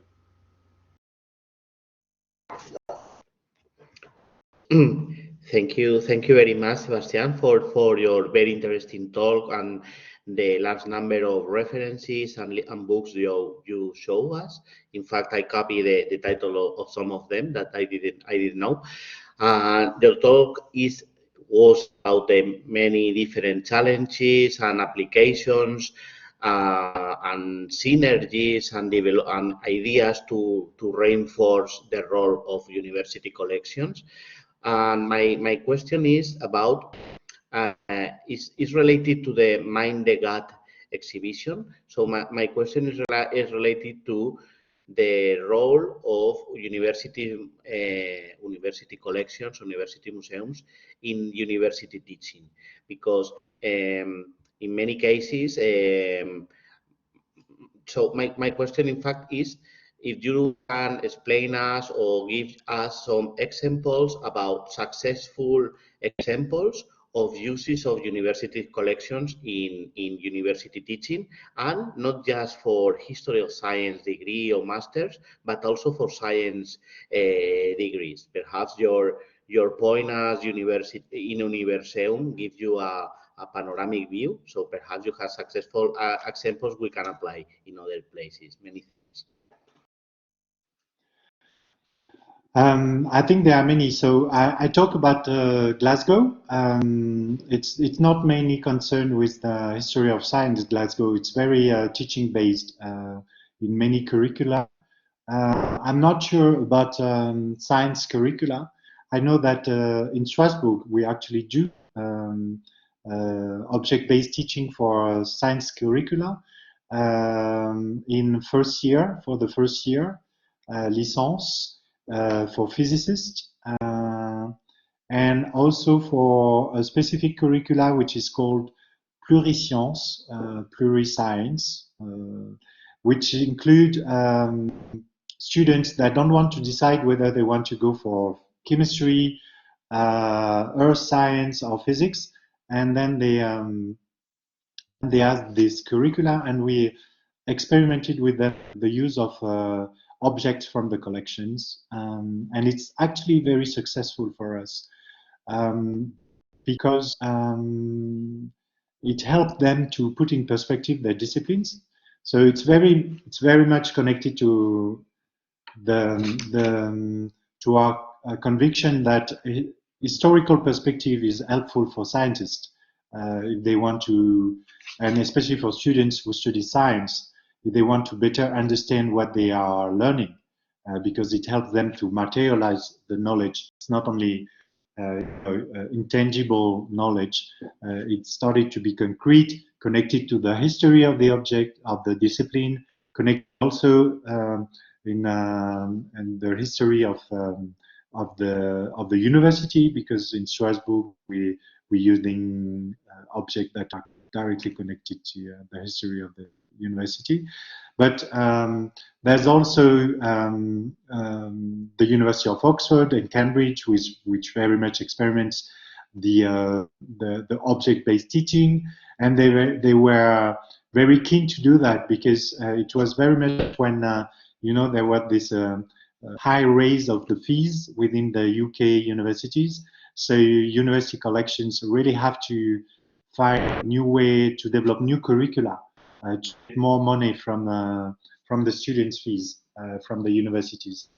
Thank you very much, Sebastian, for your very interesting talk and the large number of references and books you show us. In fact, I copy the title of some of them that I didn't know. The talk was about the many different challenges and applications and synergies and ideas to reinforce the role of university collections. And my question is about is related to the Mind the Gut exhibition. So my question is related to the role of university collections, university museums in university teaching, because in many cases, so my question in fact is if you can explain us or give us some examples about successful examples of uses of university collections in university teaching, and not just for history of science degree or masters, but also for science degrees. Perhaps your point as university in Universeum gives you a panoramic view, so perhaps you have successful examples we can apply in other places. Many thanks. I think there are many. So I talk about Glasgow. It's not mainly concerned with the history of science. Glasgow. It's very teaching based in many curricula. I'm not sure about science curricula. I know that in Strasbourg we actually do object-based teaching for science curricula in first year, for the first year, licence for physicists, and also for a specific curricula which is called pluriscience, pluriscience, which include students that don't want to decide whether they want to go for chemistry, earth science, or physics, and then they have this curricula, and we experimented with them, the use of objects from the collections, and it's actually very successful for us because it helped them to put in perspective their disciplines. So it's very much connected to to our conviction that historical perspective is helpful for scientists if they want to, and especially for students who study science, if they want to better understand what they are learning, because it helps them to materialize the knowledge. It's not only intangible knowledge, it started to be concrete, connected to the history of the object, of the discipline, connected also in the history of the university, because in Strasbourg we're using objects that are directly connected to the history of the university. But there's also the University of Oxford and Cambridge, which very much experiments the object-based teaching, and they were very keen to do that, because it was very much when there was this high raise of the fees within the UK universities. So university collections really have to find a new way to develop new curricula to get more money from the students' fees from the universities.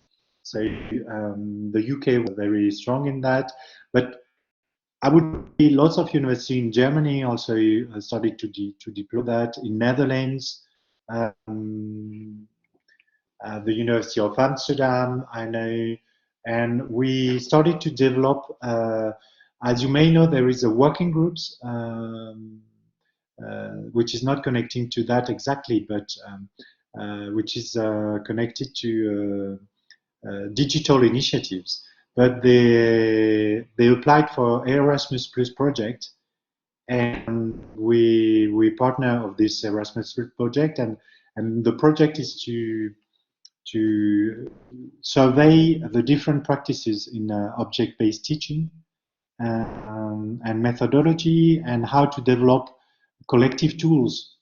So the UK was very strong in that, but I would say lots of universities in Germany also started to deploy that. In Netherlands, the University of Amsterdam, I know, and we started to develop. As you may know, there is a working groups which is not connecting to that exactly, but which is connected to digital initiatives. But they applied for Erasmus Plus project, and we partner of this Erasmus Plus project, and the project is to to survey the different practices in object-based teaching and methodology, and how to develop collective tools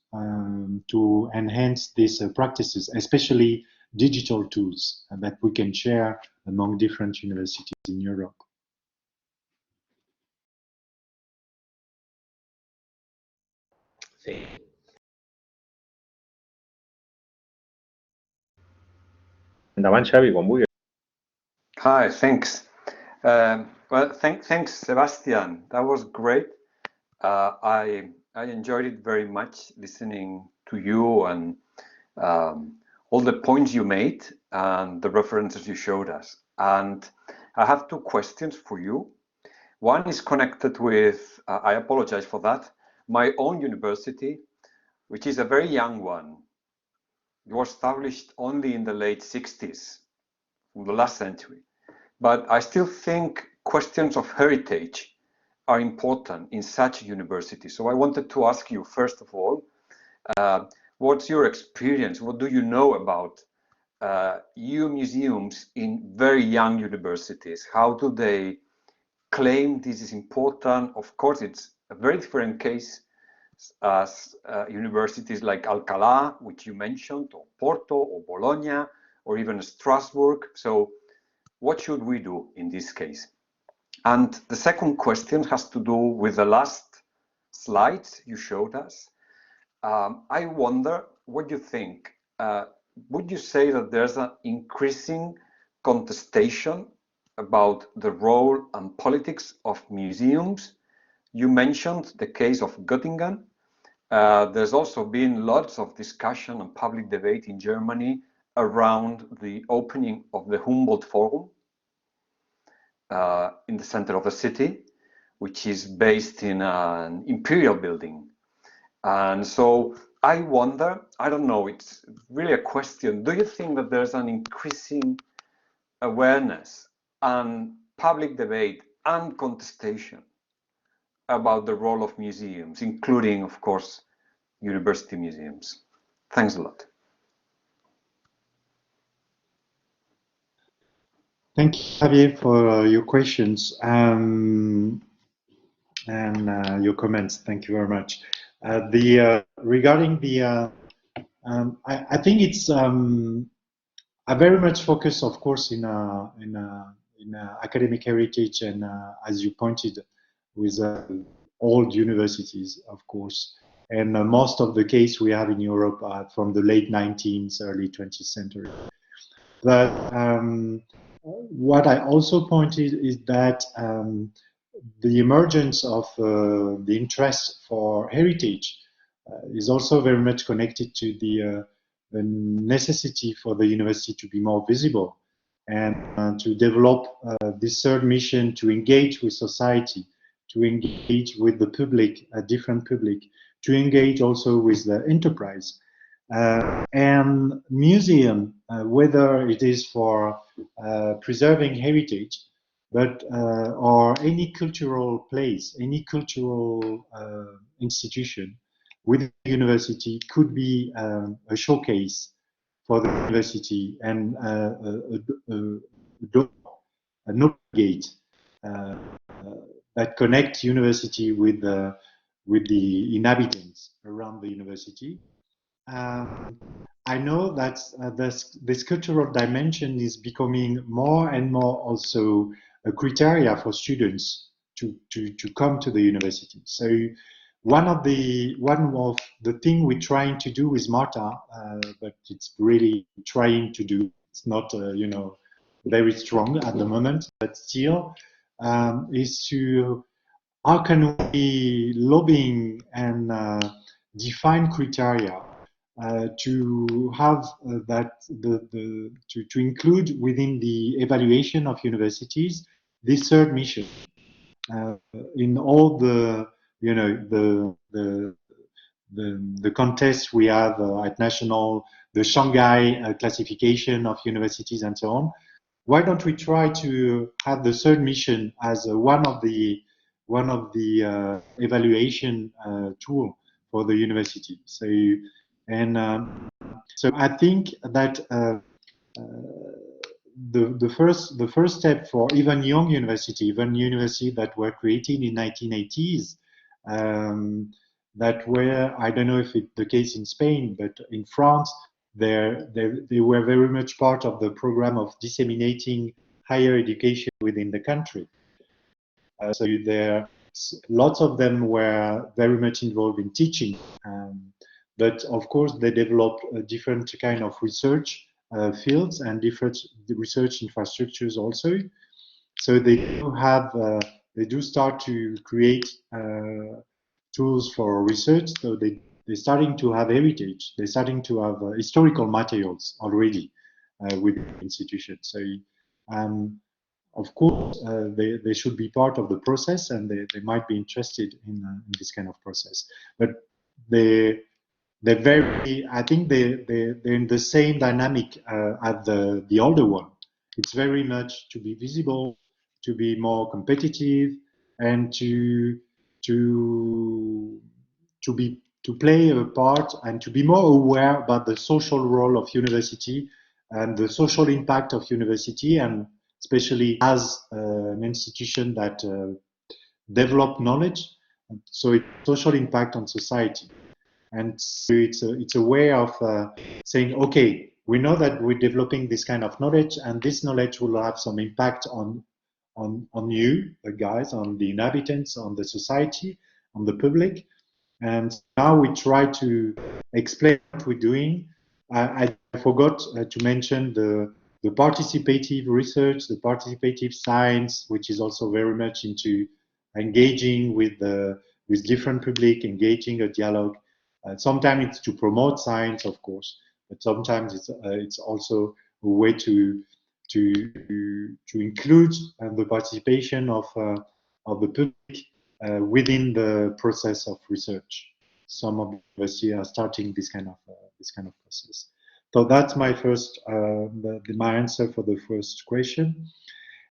to enhance these practices, especially digital tools that we can share among different universities in Europe. Sí. Endavant, Xavi, quan vulguis. Hi, thanks. Well, thanks, Sebastian. That was great. I enjoyed it very much, listening to you and all the points you made and the references you showed us. And I have two questions for you. One is connected with, I apologize for that, my own university, which is a very young one. It was established only in the late 60s, from the last century. But I still think questions of heritage are important in such a university. So I wanted to ask you, first of all, what's your experience? What do you know about EU museums in very young universities? How do they claim this is important? Of course, it's a very different case as universities like Alcalá, which you mentioned, or Porto, or Bologna, or even Strasbourg. So what should we do in this case? And the second question has to do with the last slides you showed us. I wonder what you think. Would you say that there's an increasing contestation about the role and politics of museums? You mentioned the case of Göttingen. There's also been lots of discussion and public debate in Germany around the opening of the Humboldt Forum in the center of the city, which is based in an imperial building. And so I wonder, I don't know, it's really a question. Do you think that there's an increasing awareness and public debate and contestation about the role of museums, including, of course, university museums? Thanks a lot. Thank you, Javier, for your questions and your comments. Thank you very much. Regarding the, I think it's I very much focus, of course, in academic heritage, and as you pointed, with old universities, of course, and most of the case we have in Europe are from the late 19th, early 20th century. But what I also pointed is that the emergence of the interest for heritage is also very much connected to the necessity for the university to be more visible and to develop this third mission to engage with society, to engage with the public, a different public, to engage also with the enterprise. And museum, whether it is for preserving heritage, but or any cultural place, any cultural institution with the university, could be a showcase for the university and an open gate that connects university with the inhabitants around the university. I know that this cultural dimension is becoming more and more also a criteria for students to come to the university. So one of the thing we're trying to do with Marta, but it's really trying to do. It's not you know, very strong at the moment, but still is to how can we lobbying and define criteria to have to include within the evaluation of universities this third mission in all the, you know, the contests we have at national, the Shanghai classification of universities and so on. Why don't we try to have the third mission as one of the evaluation tool for the university? So. And so I think that the first step for even young university that were created in 1980s, that were, I don't know if it's the case in Spain, but in France, they were very much part of the program of disseminating higher education within the country. So lots of them were very much involved in teaching, but of course they developed a different kind of research fields and different research infrastructures also. So they do start to create tools for research. So they're starting to have heritage. They're starting to have historical materials already with the institution. So of course, they should be part of the process, and they might be interested in this kind of process. But they're very, I think they're in the same dynamic as the older one. It's very much to be visible, to be more competitive, and to play a part and to be more aware about the social role of university and the social impact of university, and especially as an institution that develop knowledge, so it's social impact on society. And so it's a way of saying, okay, we know that we're developing this kind of knowledge, and this knowledge will have some impact on you, the guys, on the inhabitants, on the society, on the public. And now we try to explain what we're doing. I forgot to mention the participative research, the participative science, which is also very much into engaging with different public, engaging a dialogue. Sometimes it's to promote science, of course, but sometimes it's also a way to include the participation of the public within the process of research. Some of the universities are starting this kind of process. So that's my first my answer for the first question.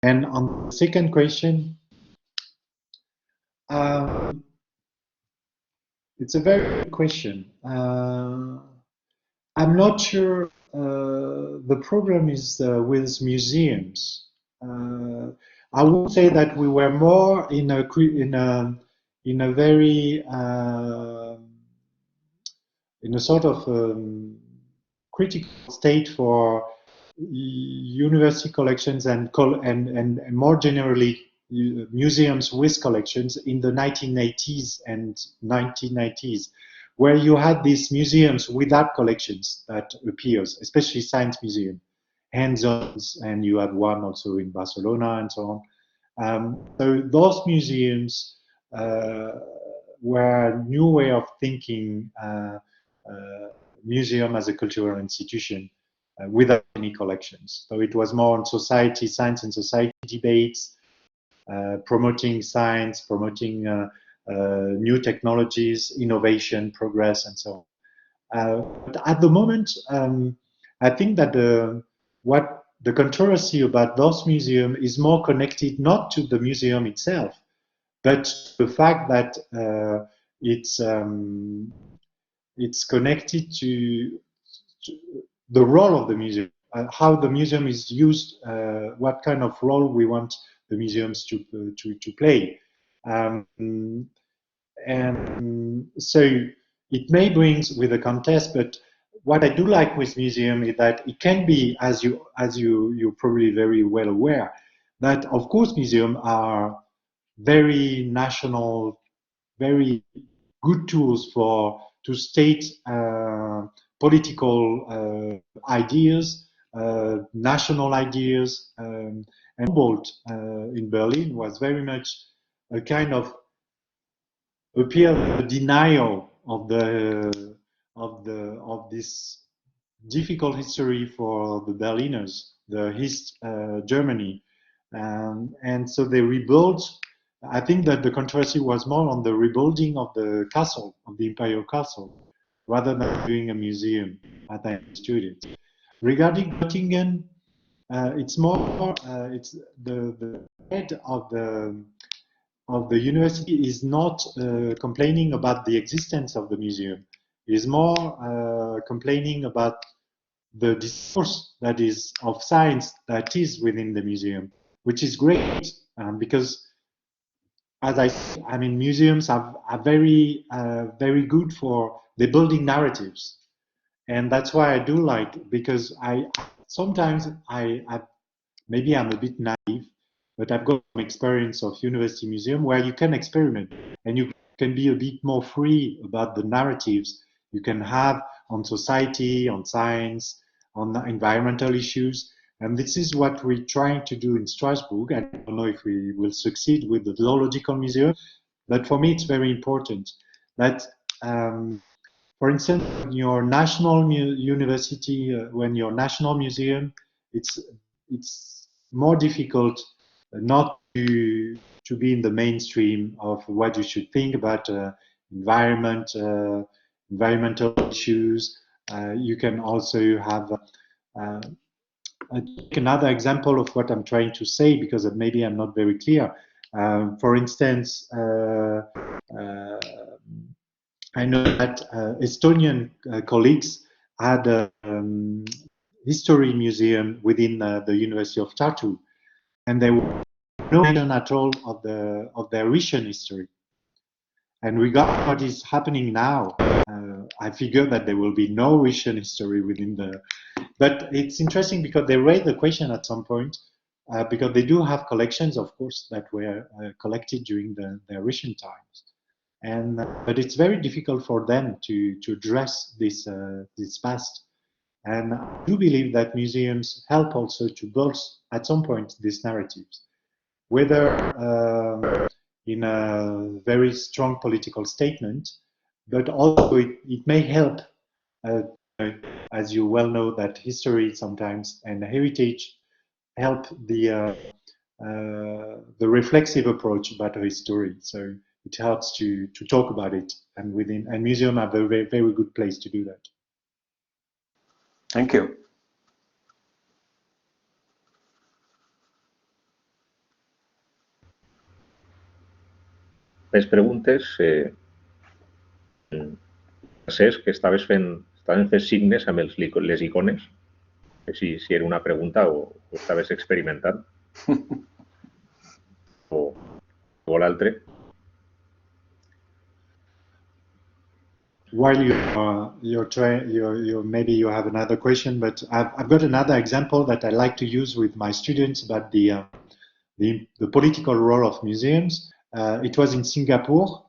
And on the second question, it's a very good question. I'm not sure the problem is with museums. I would say that we were more in a very in a sort of critical state for university collections and more generally museums with collections in the 1980s and 1990s, where you had these museums without collections that appears, especially science museum, hands-ons, and you had one also in Barcelona and so on. So those museums were a new way of thinking museum as a cultural institution without any collections. So it was more on society, science and society debates, promoting science, promoting new technologies, innovation, progress, and so on. But at the moment, I think that what the controversy about those museums is more connected not to the museum itself, but to the fact that it's connected to the role of the museum, how the museum is used, what kind of role we want the museums to play. And so it may bring with a contest, but what I do like with museum is that it can be, as you're probably very well aware, that of course museums are very national, very good tools to state political ideas, national ideas, and Humboldt in Berlin was very much a kind of denial of this difficult history for the Berliners, the East Germany, and so they rebuilt. I think that the controversy was more on the rebuilding of the castle, of the imperial castle, rather than doing a museum, as I understood it. Regarding Göttingen, it's more it's the head of the university is not complaining about the existence of the museum. He is more complaining about the discourse that is of science that is within the museum, which is great because, as I mean, museums are very good for the building narratives, and that's why I do like, because sometimes maybe I'm a bit naive, but I've got some experience of university museum where you can experiment and you can be a bit more free about the narratives you can have on society, on science, on environmental issues. And this is what we're trying to do in Strasbourg. I don't know if we will succeed with the Zoological Museum, but for me it's very important that, for instance, when your national university, when your national museum, it's more difficult not to be in the mainstream of what you should think about environmental issues. You can also have another example of what I'm trying to say, because maybe I'm not very clear. For instance, I know that Estonian colleagues had a history museum within the University of Tartu, and there was no mention at all of their Russian history. And regarding what is happening now, I figure that there will be no Russian history within the. But it's interesting because they raised the question at some point, because they do have collections, of course, that were collected during the Russian times. And but it's very difficult for them to address this past. And I do believe that museums help also to build at some point these narratives, whether in a very strong political statement, but also it may help, as you well know, that history sometimes and heritage help the reflexive approach about history. So it helps to talk about it, and museums are a very, very good place to do that. Thank you. Les preguntes, Cesc, que estaven fent signes amb les icones, si era una pregunta o estaves experimentant, o l'altre. While maybe you have another question, but I've got another example that I like to use with my students about the political role of museums. It was in Singapore,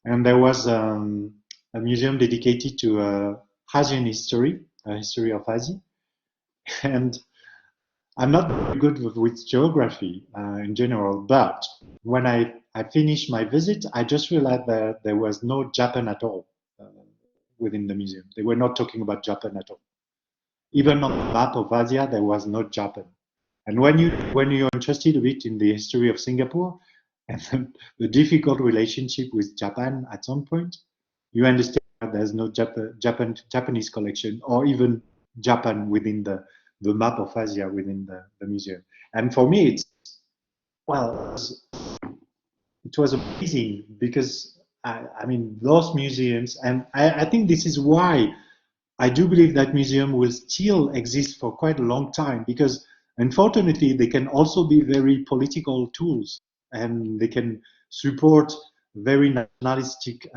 and there was a museum dedicated to Asian history, history of Asia. And I'm not very good with geography in general, but when I finished my visit, I just realized that there was no Japan at all within the museum. They were not talking about Japan at all. Even on the map of Asia, there was no Japan. And when you're interested a bit in the history of Singapore and the difficult relationship with Japan at some point, you understand that there's no Japanese collection or even Japan within the map of Asia within the museum. And for me, it was amazing, because I mean, those museums, and I think this is why I do believe that museum will still exist for quite a long time, because unfortunately they can also be very political tools, and they can support very nationalistic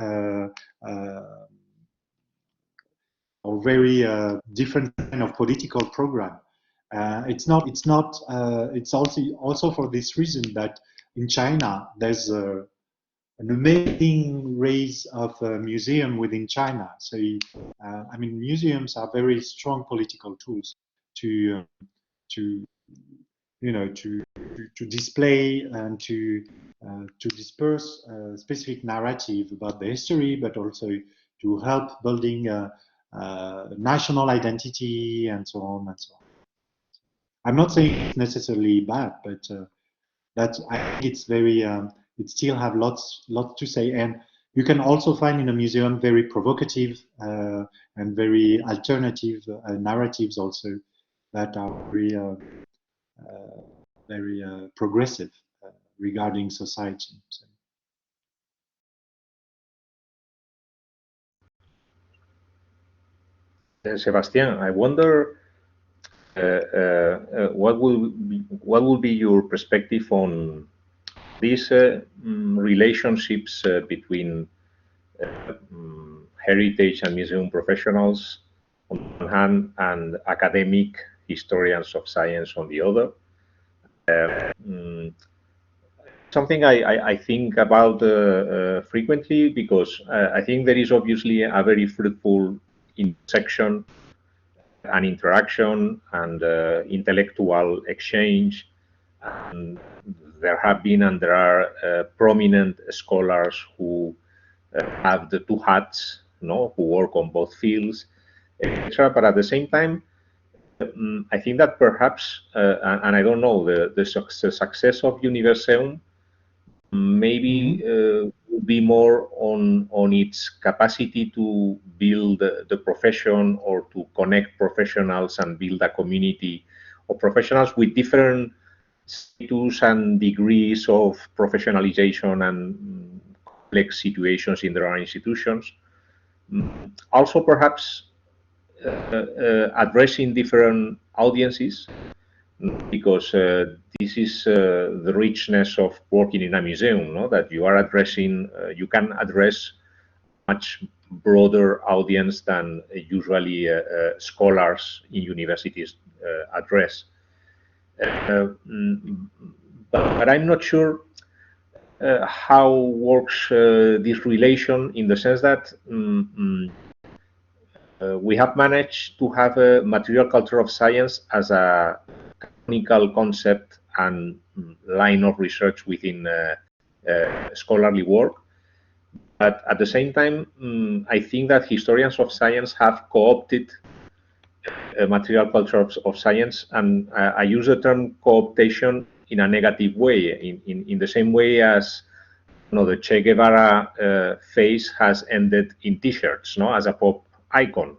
or very different kind of political program. It's also for this reason that in China there's an amazing rise of museum within China. So I mean, museums are very strong political tools to display and to disperse specific narrative about the history, but also to help building national identity and so on and so on. I'm not saying it's necessarily bad, but I think it's very it still have lots to say. And you can also find in a museum very provocative and very alternative narratives also that are very progressive regarding society. So. Sébastien, I wonder what will be your perspective on these relationships between heritage and museum professionals on the one hand and academic historians of science on the other? Something I think about frequently, because I think there is obviously a very fruitful intersection and interaction and intellectual exchange. And there have been and there are prominent scholars who have the two hats, who work on both fields, etc. But at the same time, I think that perhaps, and I don't know, the success of Universeum maybe would be more on its capacity to build the profession or to connect professionals and build a community of professionals with different status and degrees of professionalization and complex situations in their own institutions. Also, perhaps addressing different audiences, because this is the richness of working in a museum, that you are addressing, you can address a much broader audience than usually scholars in universities address. But I'm not sure how works this relation, in the sense that we have managed to have a material culture of science as a canonical concept and line of research within scholarly work. But at the same time, I think that historians of science have co-opted material culture of science, and I use the term co-optation in a negative way, in the same way as the Che Guevara face has ended in T-shirts, as a pop icon.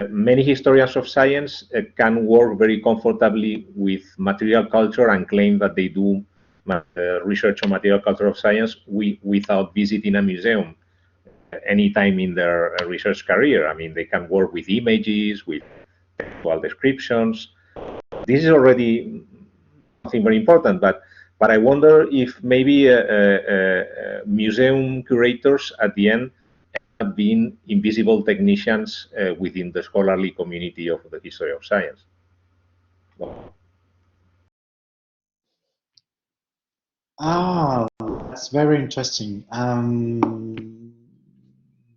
Many historians of science can work very comfortably with material culture and claim that they do research on material culture of science without visiting a museum any time in their research career. I mean, they can work with images, with textual descriptions. This is already something very important, but I wonder if maybe museum curators at the end have been invisible technicians within the scholarly community of the history of science. That's very interesting.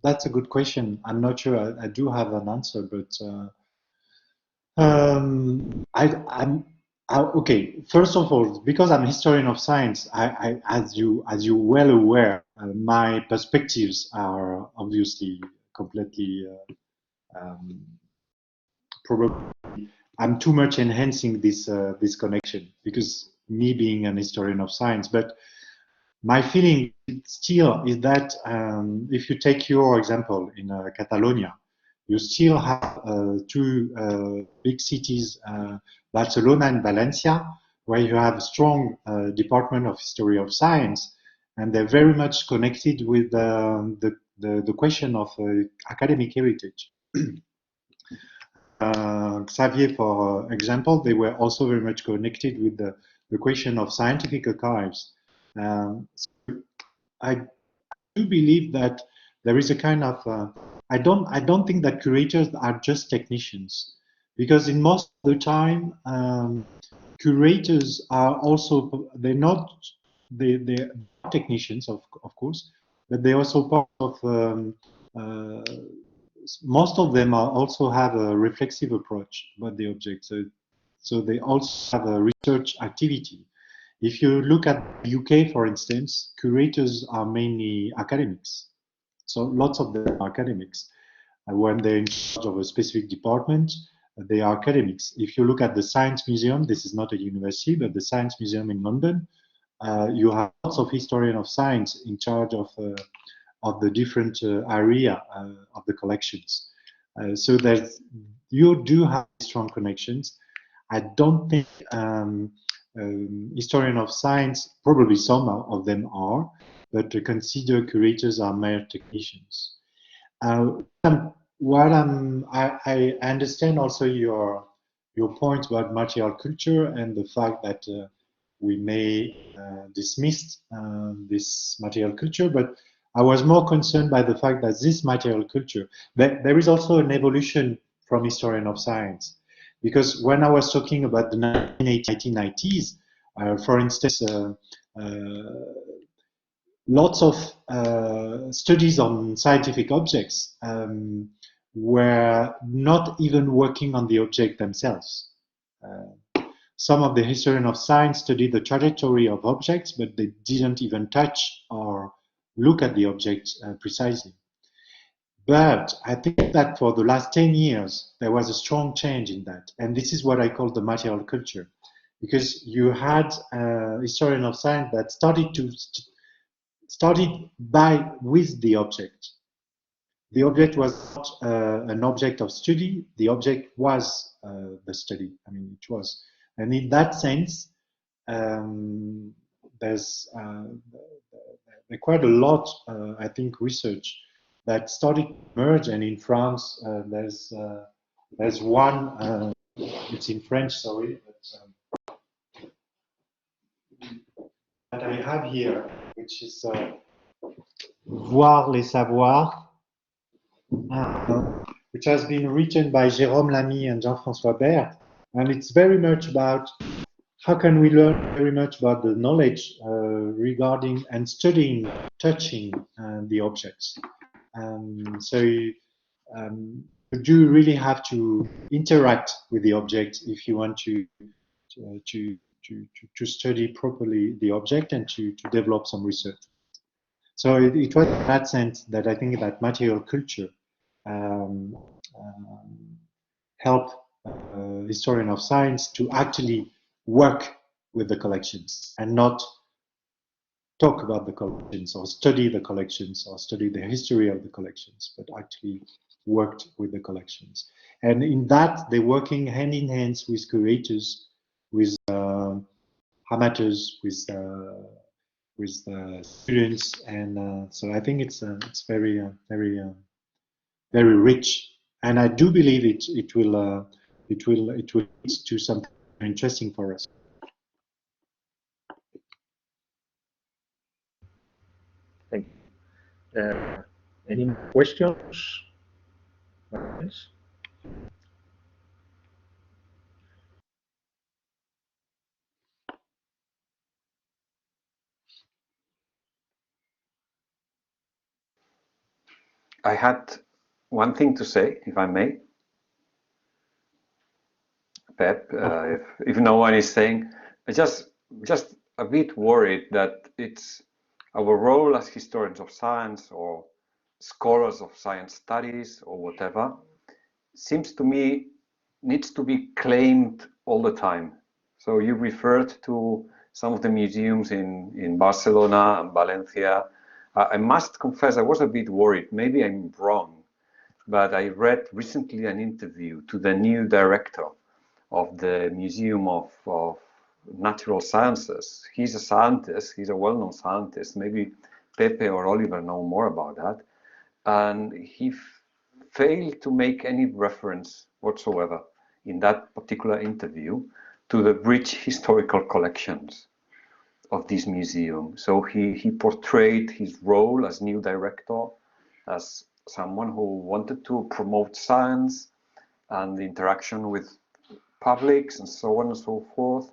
That's a good question. I'm not sure I do have an answer, but okay. First of all, because I'm a historian of science, as you're well aware, my perspectives are obviously completely probably I'm too much enhancing this connection, because me being an historian of science. But my feeling still is that if you take your example in Catalonia, you still have two big cities, Barcelona and Valencia, where you have a strong department of history of science, and they're very much connected with the question of academic heritage. Xavier, for example, they were also very much connected with the question of scientific archives. So I do believe that there is a kind of I don't think that curators are just technicians, because in most of the time curators are also they're technicians of course, but they're also part of most of them also have a reflexive approach about the object, so they also have a research activity. If you look at the UK, for instance, curators are mainly academics. So lots of them are academics. When they're in charge of a specific department, they are academics. If you look at the Science Museum, this is not a university, but the Science Museum in London, you have lots of historians of science in charge of the different area of the collections. So you do have strong connections. I don't think historian of science, probably some of them are, but consider curators are mere technicians. I understand also your your point about material culture and the fact that we may dismiss this material culture, but I was more concerned by the fact that this material culture, there is also an evolution from historian of science. Because when I was talking about the 1990s, for instance, lots of studies on scientific objects were not even working on the object themselves. Some of the historians of science studied the trajectory of objects, but they didn't even touch or look at the object precisely. But I think that for the last 10 years, there was a strong change in that. And this is what I call the material culture. Because you had historians of science that started with the object. The object was not an object of study. The object was the study. I mean, it was. And in that sense, there's quite a lot, I think, research that started to emerge. And in France, there's one. It's in French, sorry, that I have here, which is Voir les savoirs, which has been written by Jérôme Lamy and Jean-François Berthe, and it's very much about how can we learn very much about the knowledge regarding and studying, touching the objects. So you do really have to interact with the object if you want to study properly the object and to develop some research. So it was in that sense that I think that material culture help historian of science to actually work with the collections and not talk about the collections or study the collections or study the history of the collections, but actually worked with the collections. And in that, they're working hand in hand with curators, with amateurs, with students, and so I think it's very very rich, and I do believe it will lead to something interesting for us. Thank you. Any more questions? Yes. I had one thing to say, if I may. Pep, if no one is saying, just a bit worried that it's our role as historians of science or scholars of science studies or whatever, seems to me needs to be claimed all the time. So you referred to some of the museums in Barcelona and Valencia. I must confess I was a bit worried, maybe I'm wrong, but I read recently an interview to the new director of the Museum of Natural Sciences. He's a scientist, he's a well-known scientist, maybe Pepe or Oliver know more about that, and he failed to make any reference whatsoever in that particular interview to the rich historical collections of this museum. So he portrayed his role as new director as someone who wanted to promote science and the interaction with publics and so on and so forth.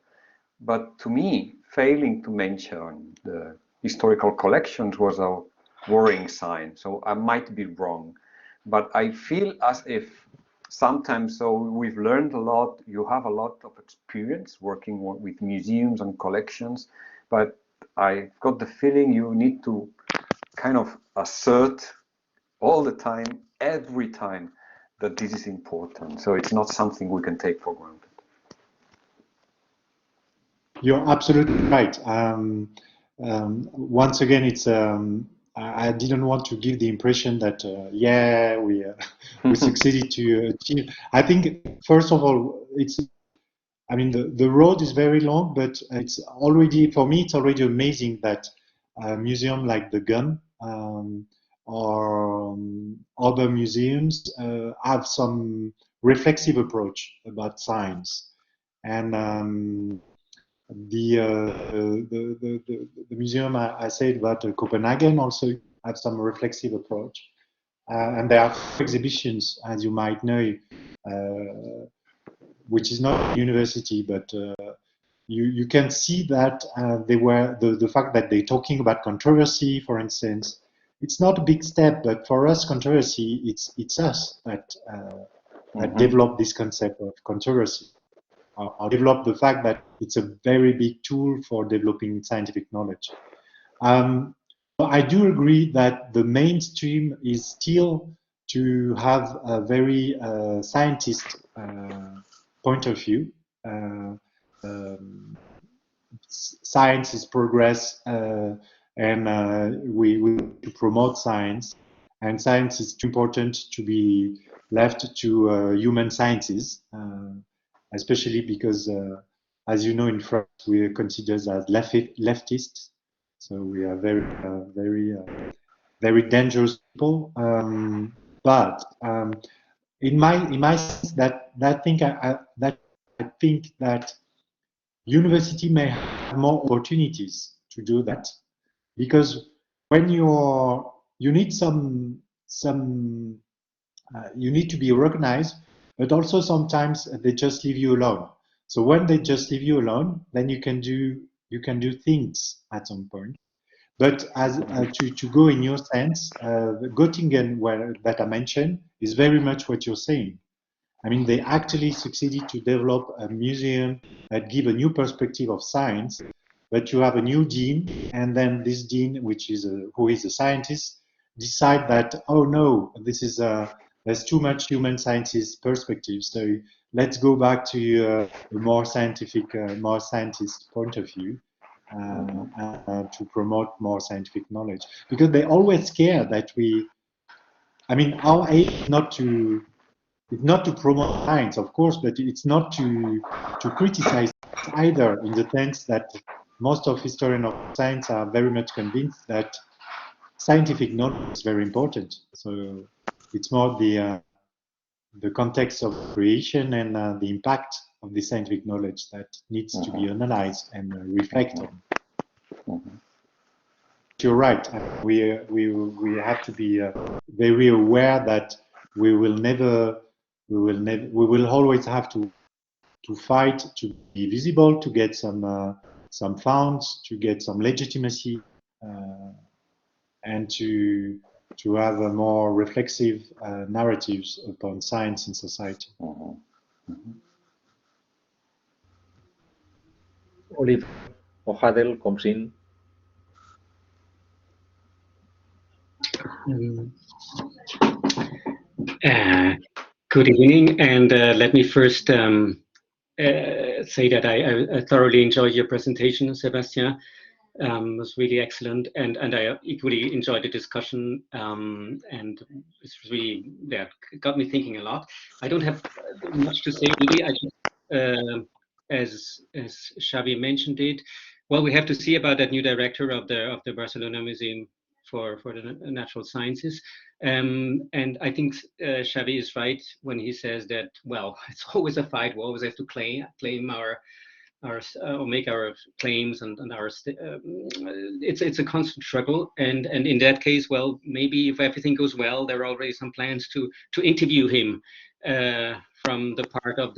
But to me, failing to mention the historical collections was a worrying sign. So I might be wrong, but I feel as if sometimes, so we've learned a lot, you have a lot of experience working with museums and collections, but I got the feeling you need to kind of assert all the time, every time, that this is important. So it's not something we can take for granted. You're absolutely right. Once again, it's I didn't want to give the impression that yeah, we succeeded to achieve. I think first of all, I mean the road is very long, but it's already, for me, it's already amazing that a museum like the GUM or other museums have some reflexive approach about science. And the museum I said about Copenhagen also have some reflexive approach. And there are exhibitions, as you might know, which is not a university, but you can see that they were the fact that they're talking about controversy, for instance. It's not a big step, but for us, controversy, it's us that developed this concept of controversy. Or develop the fact that it's a very big tool for developing scientific knowledge. I do agree that the mainstream is still to have a very scientist point of view. Science is progress, and we to promote science, and science is too important to be left to human sciences. Especially because, as you know, in France, we are considered as leftists, so we are very dangerous people. But in my sense, that I think that university may have more opportunities to do that, because when you need you need to be recognized. But also sometimes they just leave you alone. So when they just leave you alone, then you can do things at some point. But as to go in your sense, Göttingen, that I mentioned, is very much what you're saying. I mean, they actually succeeded to develop a museum that give a new perspective of science. But you have a new dean, and then this dean, which is who is a scientist, decide that, oh no, this is there's too much human sciences perspective. So let's go back to a more scientific, more scientist point of view to promote more scientific knowledge. Because they always care that our aim is not to promote science, of course, but it's not to criticize either, in the sense that most of historians of science are very much convinced that scientific knowledge is very important. So it's more the context of creation and the impact of the scientific knowledge that needs to be analyzed and reflected on. You're right. We have to be very aware that we will always have to fight to be visible, to get some funds, to get some legitimacy, and to have a more reflexive narratives upon science in society. Olive O'Hadel comes in. Good evening, and let me first say that I thoroughly enjoyed your presentation, Sébastien. It was really excellent, and I equally enjoyed the discussion, and it's really, got me thinking a lot. I don't have much to say really. I just, as Xavi mentioned it, well, we have to see about that new director of the Barcelona Museum for the Natural Sciences, and I think Xavi is right when he says that, well, it's always a fight. We always have to claim our or make our claims, and our it's a constant struggle, and in that case, well, maybe if everything goes well, there are already some plans to interview him from the part of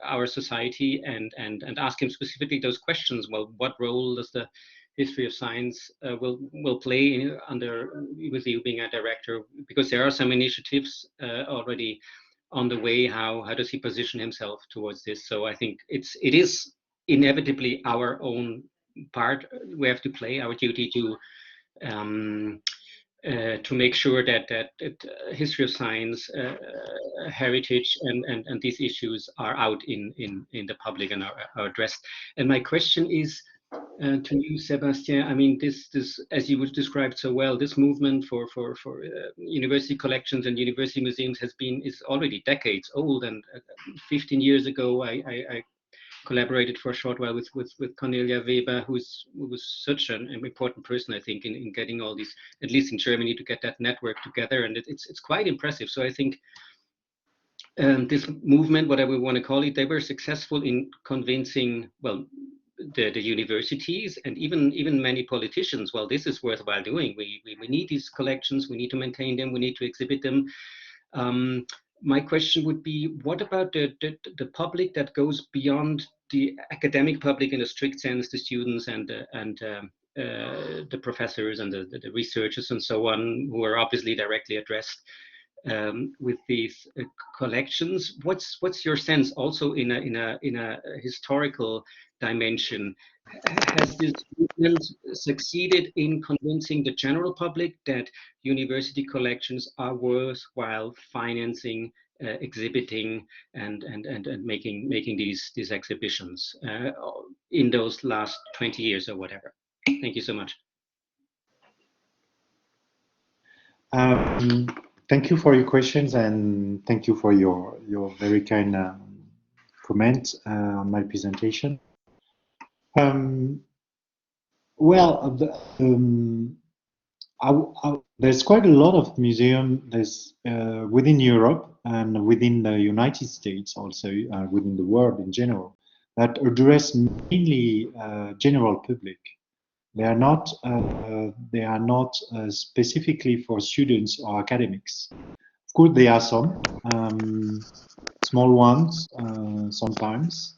our society, and ask him specifically those questions. Well, what role does the history of science will play with you being a director? Because there are some initiatives already on the way. How does he position himself towards this? So I think it is inevitably our own part we have to play, our duty to make sure that history of science, heritage, and these issues are out in the public and are addressed. And my question is to you, Sébastien. I mean, this as you described so well, this movement for university collections and university museums is already decades old. And 15 years ago, I collaborated for a short while with Cornelia Weber, who was such an important person, I think, in getting all these, at least in Germany, to get that network together. And it's quite impressive. So I think this movement, whatever we want to call it, they were successful in convincing, well, the universities and even many politicians, well, this is worthwhile doing. We need these collections, we need to maintain them, we need to exhibit them. My question would be, what about the public that goes beyond the academic public in a strict sense, the students and the professors and the researchers and so on, who are obviously directly addressed with these collections? What's your sense also in a historical dimension? Has this movement succeeded in convincing the general public that university collections are worthwhile financing, exhibiting, and making these exhibitions in those last 20 years or whatever? Thank you so much. Thank you for your questions, and thank you for your very kind comment on my presentation. There's quite a lot of museums within Europe and within the United States, also within the world in general, that address mainly general public. They are not specifically for students or academics. Of course, there are some small ones sometimes.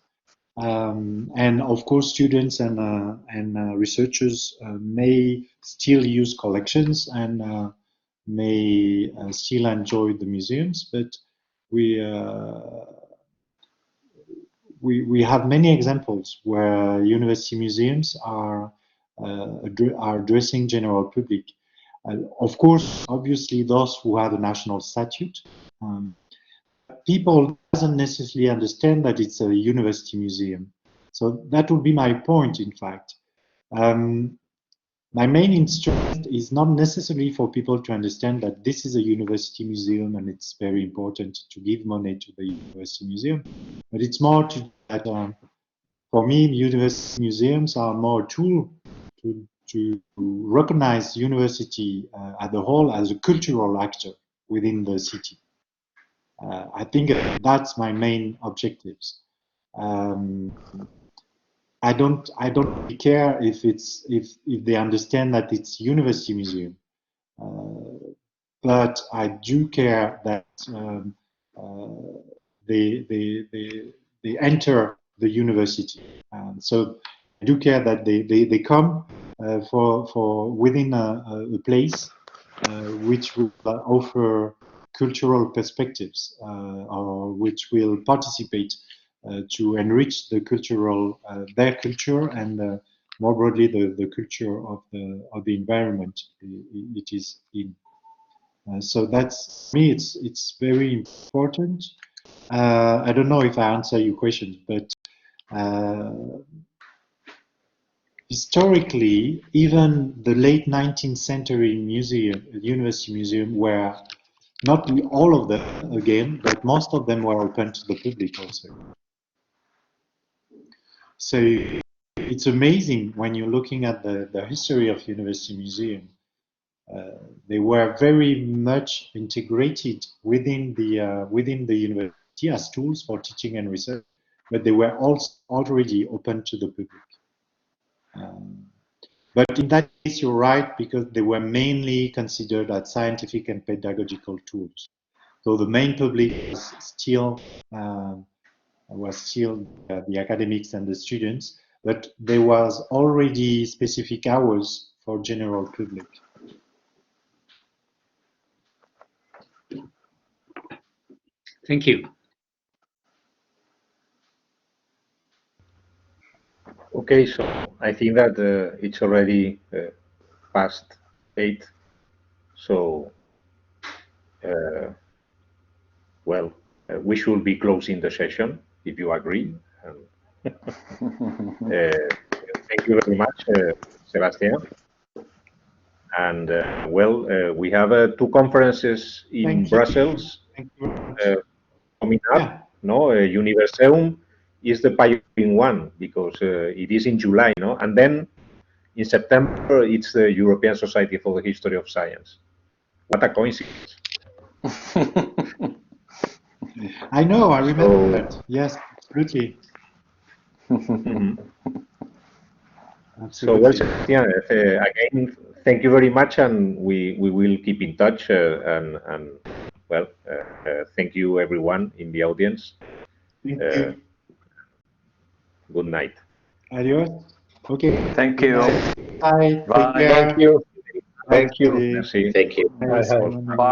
And of course, students and researchers may still use collections and may still enjoy the museums, but we have many examples where university museums are addressing general public. Of course, obviously, those who have a national statute. People doesn't necessarily understand that it's a university museum. So that would be my point, in fact. My main interest is not necessarily for people to understand that this is a university museum and it's very important to give money to the university museum, but it's more that for me, university museums are more a tool to recognize university as a whole as a cultural actor within the city. I think that's my main objectives. I don't really care if they understand that it's university museum, but I do care that they enter the university. So I do care that they come for within a place which will offer cultural perspectives, or which will participate to enrich the cultural, their culture, and more broadly the culture of the environment it is in. So that's me. It's very important. I don't know if I answer your questions, but historically, even the late 19th century university museum were not all of them again, but most of them were open to the public also. So it's amazing when you're looking at the history of university museum. They were very much integrated within the university as tools for teaching and research, but they were also already open to the public. But in that case, you're right, because they were mainly considered as scientific and pedagogical tools. So the main public was still the academics and the students, but there was already specific hours for general public. Thank you. Okay, so I think that it's already past 8. So, we should be closing the session, if you agree. Thank you very much, Sébastien. And we have 2 conferences in Brussels coming up. Yeah. No, Universeum is the pioneering one because it is in July, no, and then in September it's the European Society for the History of Science. What a coincidence! I know, I remember that. Yes, absolutely. So, well, Sébastien, again, thank you very much, and we will keep in touch. Well, thank you, everyone in the audience. Thank you. Good night. Adios. Okay. Thank you. Bye. Bye. Take care. Thank you. Bye, Thank you. everybody. Merci. Thank you. Bye. Bye.